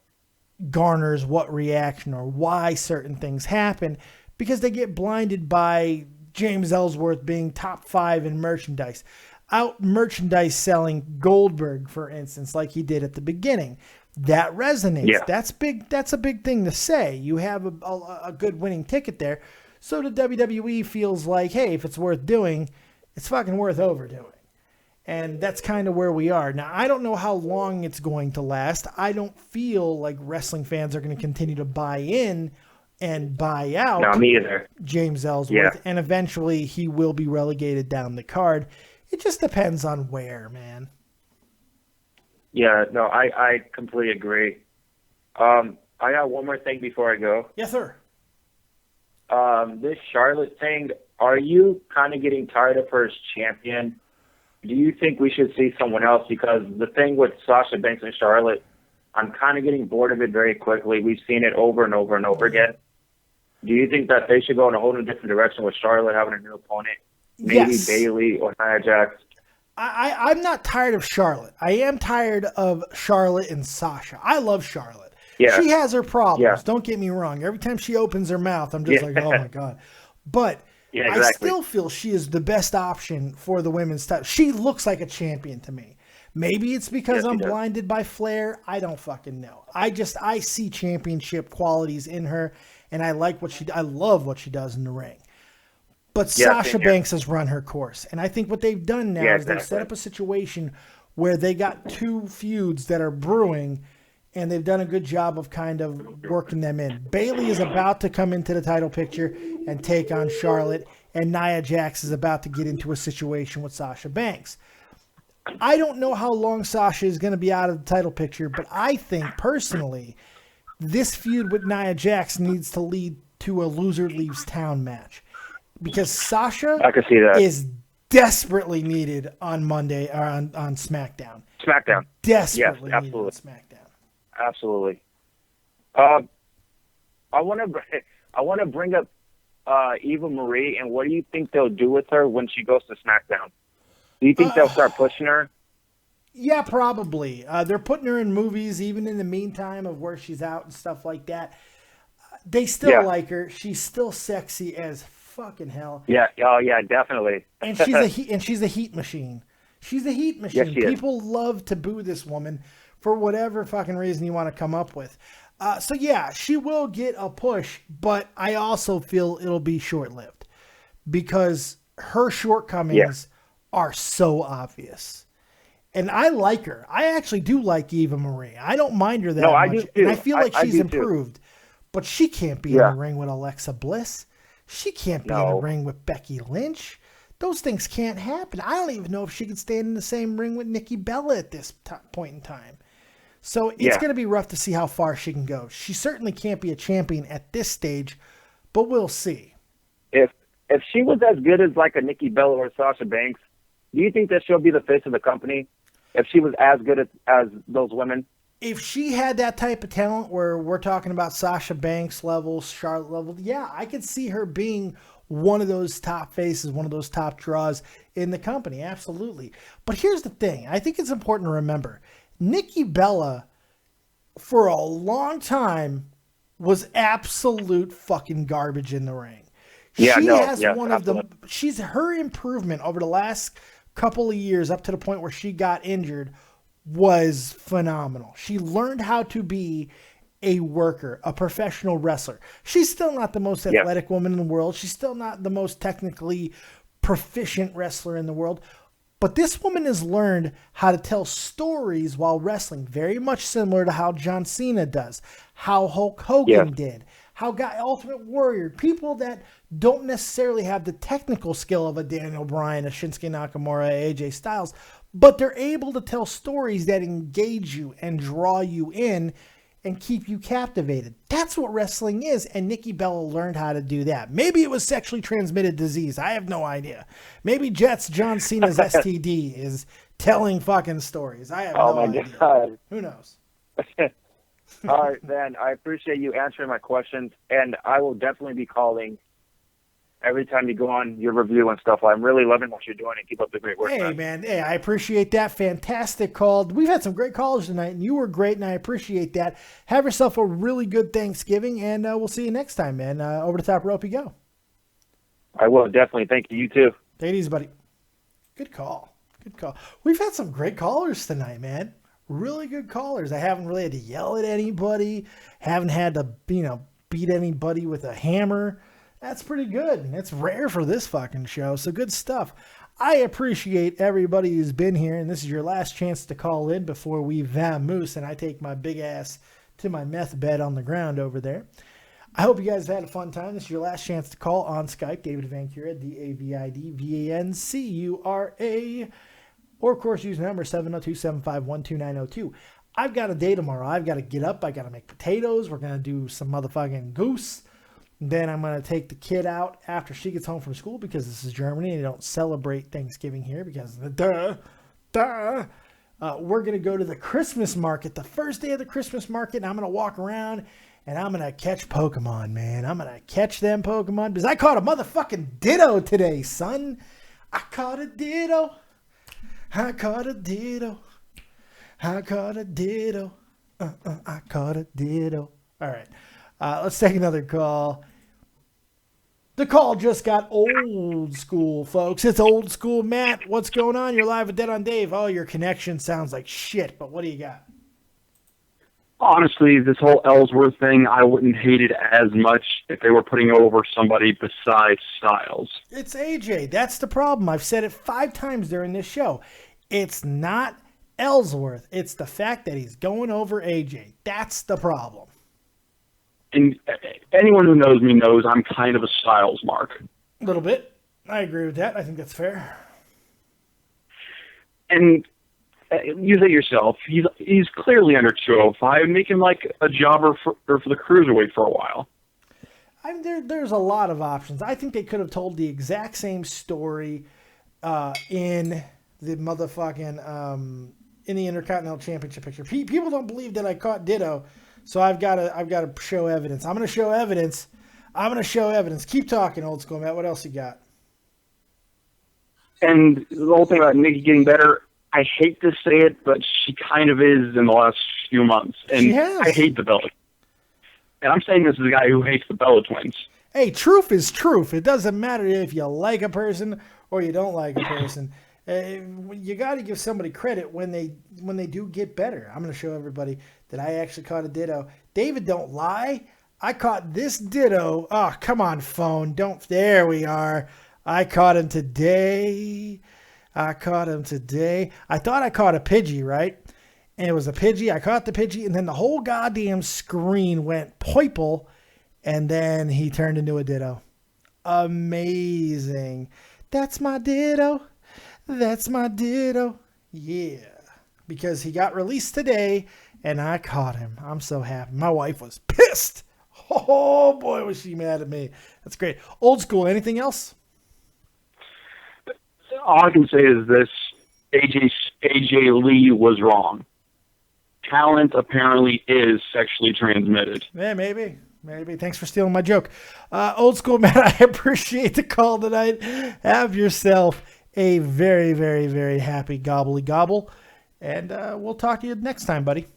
garners what reaction or why certain things happen, because they get blinded by James Ellsworth being top 5 in merchandise. Out merchandise selling Goldberg, for instance, like he did at the beginning. That resonates. Yeah. That's big. That's a big thing to say. You have a good winning ticket there. So the WWE feels like, hey, if it's worth doing, it's fucking worth overdoing. And that's kind of where we are. Now, I don't know how long it's going to last. I don't feel like wrestling fans are going to continue to buy in and buy out. No, me either. James Ellsworth. And eventually he will be relegated down the card. It just depends on where, man. Yeah, no, I completely agree. I got one more thing before I go. Yes, sir. This Charlotte thing, are you kind of getting tired of her as champion? do you think we should see someone else? Because the thing with Sasha Banks and Charlotte, I'm kind of getting bored of it very quickly. We've seen it over and over and over again. Do you think that they should go in a whole different direction with Charlotte having a new opponent? Maybe Yes. Bayley or Nia Jax? I'm not tired of Charlotte. I am tired of Charlotte and Sasha. I love Charlotte. Yeah. She has her problems. Yeah. Don't get me wrong. Every time she opens her mouth, I'm just like, oh my God. But Yeah, I exactly. still feel she is the best option for the women's title. She looks like a champion to me. Maybe it's because Yes, she I'm does. blinded by Flair. I don't fucking know. I see championship qualities in her, and I love what she does in the ring. But Yeah, Sasha same here. Banks has run her course. And I think what they've done now Yeah, is they've set exactly. up a situation where they got two feuds that are brewing, and they've done a good job of kind of working them in. Bayley is about to come into the title picture and take on Charlotte, and Nia Jax is about to get into a situation with Sasha Banks. I don't know how long Sasha is going to be out of the title picture, but I think personally this feud with Nia Jax needs to lead to a loser leaves town match, because Sasha I can see that. is desperately needed on Monday or on SmackDown. SmackDown. Desperately Yes, needed on absolutely. SmackDown. Absolutely. I want to bring up Eva Marie, and what do you think they'll do with her when she goes to SmackDown? Do you think they'll start pushing her? Yeah, probably. They're putting her in movies, even in the meantime of where she's out and stuff like that. They still like her. She's still sexy as fucking hell. Yeah. Oh, yeah, definitely. And she's a heat machine. She's a heat machine. Yes, she is. People love to boo this woman for whatever fucking reason you want to come up with. So yeah, she will get a push, but I also feel it'll be short-lived because her shortcomings are so obvious. And I like her. I actually do like Eva Marie. I don't mind her that No, I much. do too. And I feel like I she's do too. improved. But she can't be in the ring with Alexa Bliss. She can't be in the ring with Becky Lynch. Those things can't happen. I don't even know if she could stand in the same ring with Nikki Bella at this point in time. So it's going to be rough to see how far she can go. She certainly can't be a champion at this stage, but we'll see. If she was as good as like a Nikki Bella or Sasha Banks, do you think that she'll be the face of the company? If she was as good as those women? If she had that type of talent where we're talking about Sasha Banks level, Charlotte level, yeah, I could see her being one of those top faces, one of those top draws in the company. Absolutely. But here's the thing. I think it's important to remember. Nikki Bella, for a long time, was absolute fucking garbage in the ring. She's her improvement over the last couple of years up to the point where she got injured was phenomenal. She learned how to be a worker, a professional wrestler. She's still not the most athletic woman in the world. She's still not the most technically proficient wrestler in the world. But this woman has learned how to tell stories while wrestling, very much similar to how John Cena does, how Hulk Hogan did, how Ultimate Warrior, people that don't necessarily have the technical skill of a Daniel Bryan, a Shinsuke Nakamura, AJ Styles, but they're able to tell stories that engage you and draw you in and keep you captivated. That's what wrestling is, and Nikki Bella learned how to do that. Maybe it was sexually transmitted disease. I have no idea. Maybe John Cena's STD is telling fucking stories. I have no idea. God. Who knows? All right, man. I appreciate you answering my questions, and I will definitely be calling every time you go on your review and stuff. I'm really loving what you're doing, and keep up the great work. Hey, man. Hey, I appreciate that. Fantastic call. We've had some great callers tonight, and you were great, and I appreciate that. Have yourself a really good Thanksgiving, and we'll see you next time, man. Over the top rope you go. I will, definitely. Thank you. You too. Take it easy, buddy. Good call. Good call. We've had some great callers tonight, man. Really good callers. I haven't really had to yell at anybody. Haven't had to, beat anybody with a hammer. That's pretty good. It's rare for this fucking show, so good stuff. I appreciate everybody who's been here, and this is your last chance to call in before we vamoose, and I take my big ass to my meth bed on the ground over there. I hope you guys have had a fun time. This is your last chance to call on Skype, David Vancura, DAVIDVANCURA, or of course use the number 702-751-2902. I've got a day tomorrow. I've got to get up. I got to make potatoes. We're going to do some motherfucking goose. Then I'm going to take the kid out after she gets home from school because this is Germany and they don't celebrate Thanksgiving here because duh. We're going to go to the Christmas market, the first day of the Christmas market, and I'm going to walk around and I'm going to catch Pokemon, man. I'm going to catch them Pokemon because I caught a motherfucking Ditto today, son. I caught a Ditto. I caught a Ditto. I caught a Ditto. I caught a Ditto. All right. Let's take another call. The call just got old school, folks. It's old school Matt. What's going on? You're live with Dead on Dave. Oh, your connection sounds like shit, but what do you got? Honestly, this whole Ellsworth thing, I wouldn't hate it as much if they were putting over somebody besides Styles. It's AJ. That's the problem. I've said it 5 times during this show. It's not Ellsworth. It's the fact that he's going over AJ. That's the problem. And anyone who knows me knows I'm kind of a Styles mark. A little bit. I agree with that. I think that's fair. And you say yourself, he's clearly under 205. Make him like a jobber for the cruiserweight for a while. I mean, there's a lot of options. I think they could have told the exact same story in the motherfucking in the Intercontinental Championship picture. People don't believe that I caught Ditto. So I've got to show evidence. I'm going to show evidence. Keep talking, old school Matt. What else you got? And the whole thing about Nikki getting better, I hate to say it, but she kind of is in the last few months. And she has. I hate the Bella. And I'm saying this as a guy who hates the Bella twins. Hey, truth is truth. It doesn't matter if you like a person or you don't like a person. You got to give somebody credit when they do get better. I'm going to show everybody that I actually caught a Ditto. David, don't lie. I caught this Ditto. Oh, come on, phone. There we are. I caught him today. I thought I caught a Pidgey, right? And it was a Pidgey. I caught the Pidgey, and then the whole goddamn screen went purple, and then he turned into a Ditto. Amazing. That's my Ditto. That's my Ditto. Yeah. Because he got released today, and I caught him. I'm so happy. My wife was pissed. Oh, boy, was she mad at me. That's great. Old school. Anything else? All I can say is this. AJ Lee was wrong. Talent apparently is sexually transmitted. Yeah, maybe. Thanks for stealing my joke. Old school, man, I appreciate the call tonight. Have yourself a very, very, very happy gobbly gobble. And we'll talk to you next time, buddy.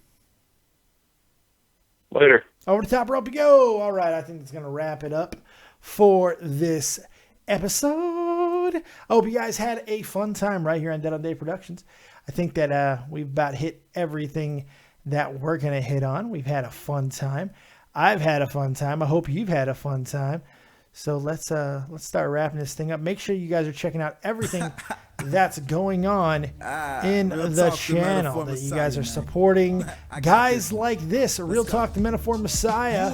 Later. Over the top rope we go. All right, I think it's going to wrap it up for this episode. I hope you guys had a fun time right here on Dead on Dave Productions. I think that we've about hit everything that we're going to hit on. We've had a fun time. I've had a fun time. I hope you've had a fun time. So let's start wrapping this thing up. Make sure you guys are checking out everything that's going on in the channel, that you guys are supporting guys like this, Real Talk the Metaphor Messiah.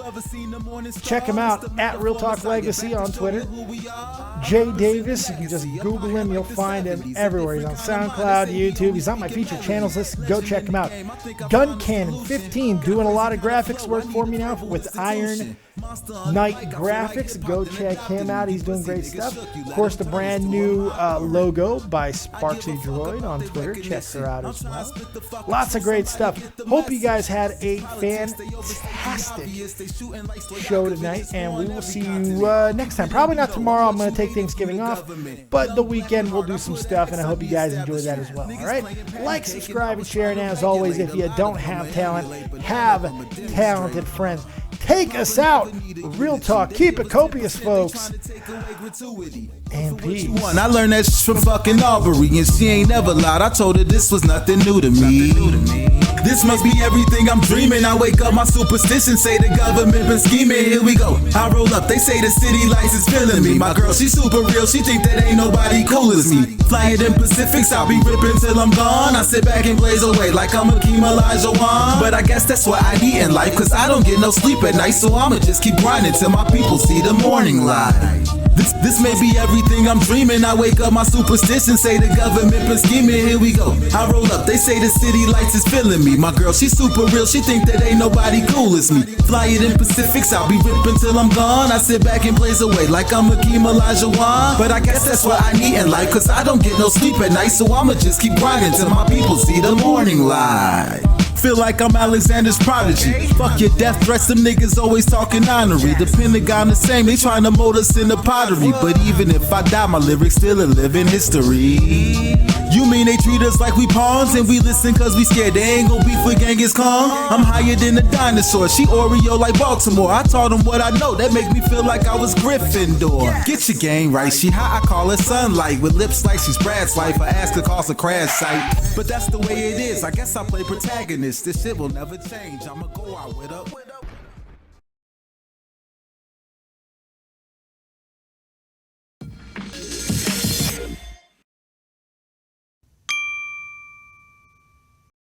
Check him out at Real Talk Legacy on Twitter. Jay Davis, you can just Google him, you'll find him everywhere. He's on SoundCloud, YouTube, he's on my featured channels list. Go check him out. Gun Cannon 15 doing a lot of graphics work for me now with Iron Knight Graphics. Go check him out, he's doing great stuff. Of course, the brand new logo by SparxyDriod on Twitter. Check her out as well. Lots of great stuff. Hope you guys had a fantastic show tonight, and we will see you next time. Probably not tomorrow. I'm going to take Thanksgiving off, but the weekend we'll do some stuff, and I hope you guys enjoy that as well. All right? Like, subscribe, and share. And as always, if you don't have talent, have talented friends. Take us out. Real talk. Keep it copious, folks. And peace. I learned that from fucking Aubrey, and she ain't never lied. I told her this was nothing new to me. This must be everything I'm dreaming. I wake up, my superstition say the government been scheming. Here we go. I roll up, they say the city lights is feeling me. My girl, she super real, she think that ain't nobody cool as me. Flying in Pacifics, I'll be ripping till I'm gone. I sit back and blaze away like I'm Akeem Olajuwon. But I guess that's what I need in life, cause I don't get no sleep at night. So I'ma just keep grinding till my people see the morning light. This may be everything I'm dreaming. I wake up, my superstition say the government been scheming. Here we go. I roll up, they say the city lights is feeling me. My girl, she super real, she think that ain't nobody cool as me. Fly it in Pacifics, I'll be ripping till I'm gone. I sit back and blaze away like I'm Hakeem Olajuwon. But I guess that's what I need in life, cause I don't get no sleep at night. So I'ma just keep grinding till my people see the morning light. Feel like I'm Alexander's prodigy. Fuck your death threats, them niggas always talking honorary. The Pentagon the same, they trying to mold us into pottery. But even if I die, my lyrics still a living history. You mean they treat us like we pawns and we listen cause we scared they ain't gon' beef with Genghis Khan? I'm higher than a dinosaur, she Oreo like Baltimore. I taught them what I know, that make me feel like I was Gryffindor. Get your game right, she hot, I call her sunlight. With lips like she's Brad's life, I ask her cost a crash site. But that's the way it is, I guess I play protagonist. This shit will never change, I'ma go out with her.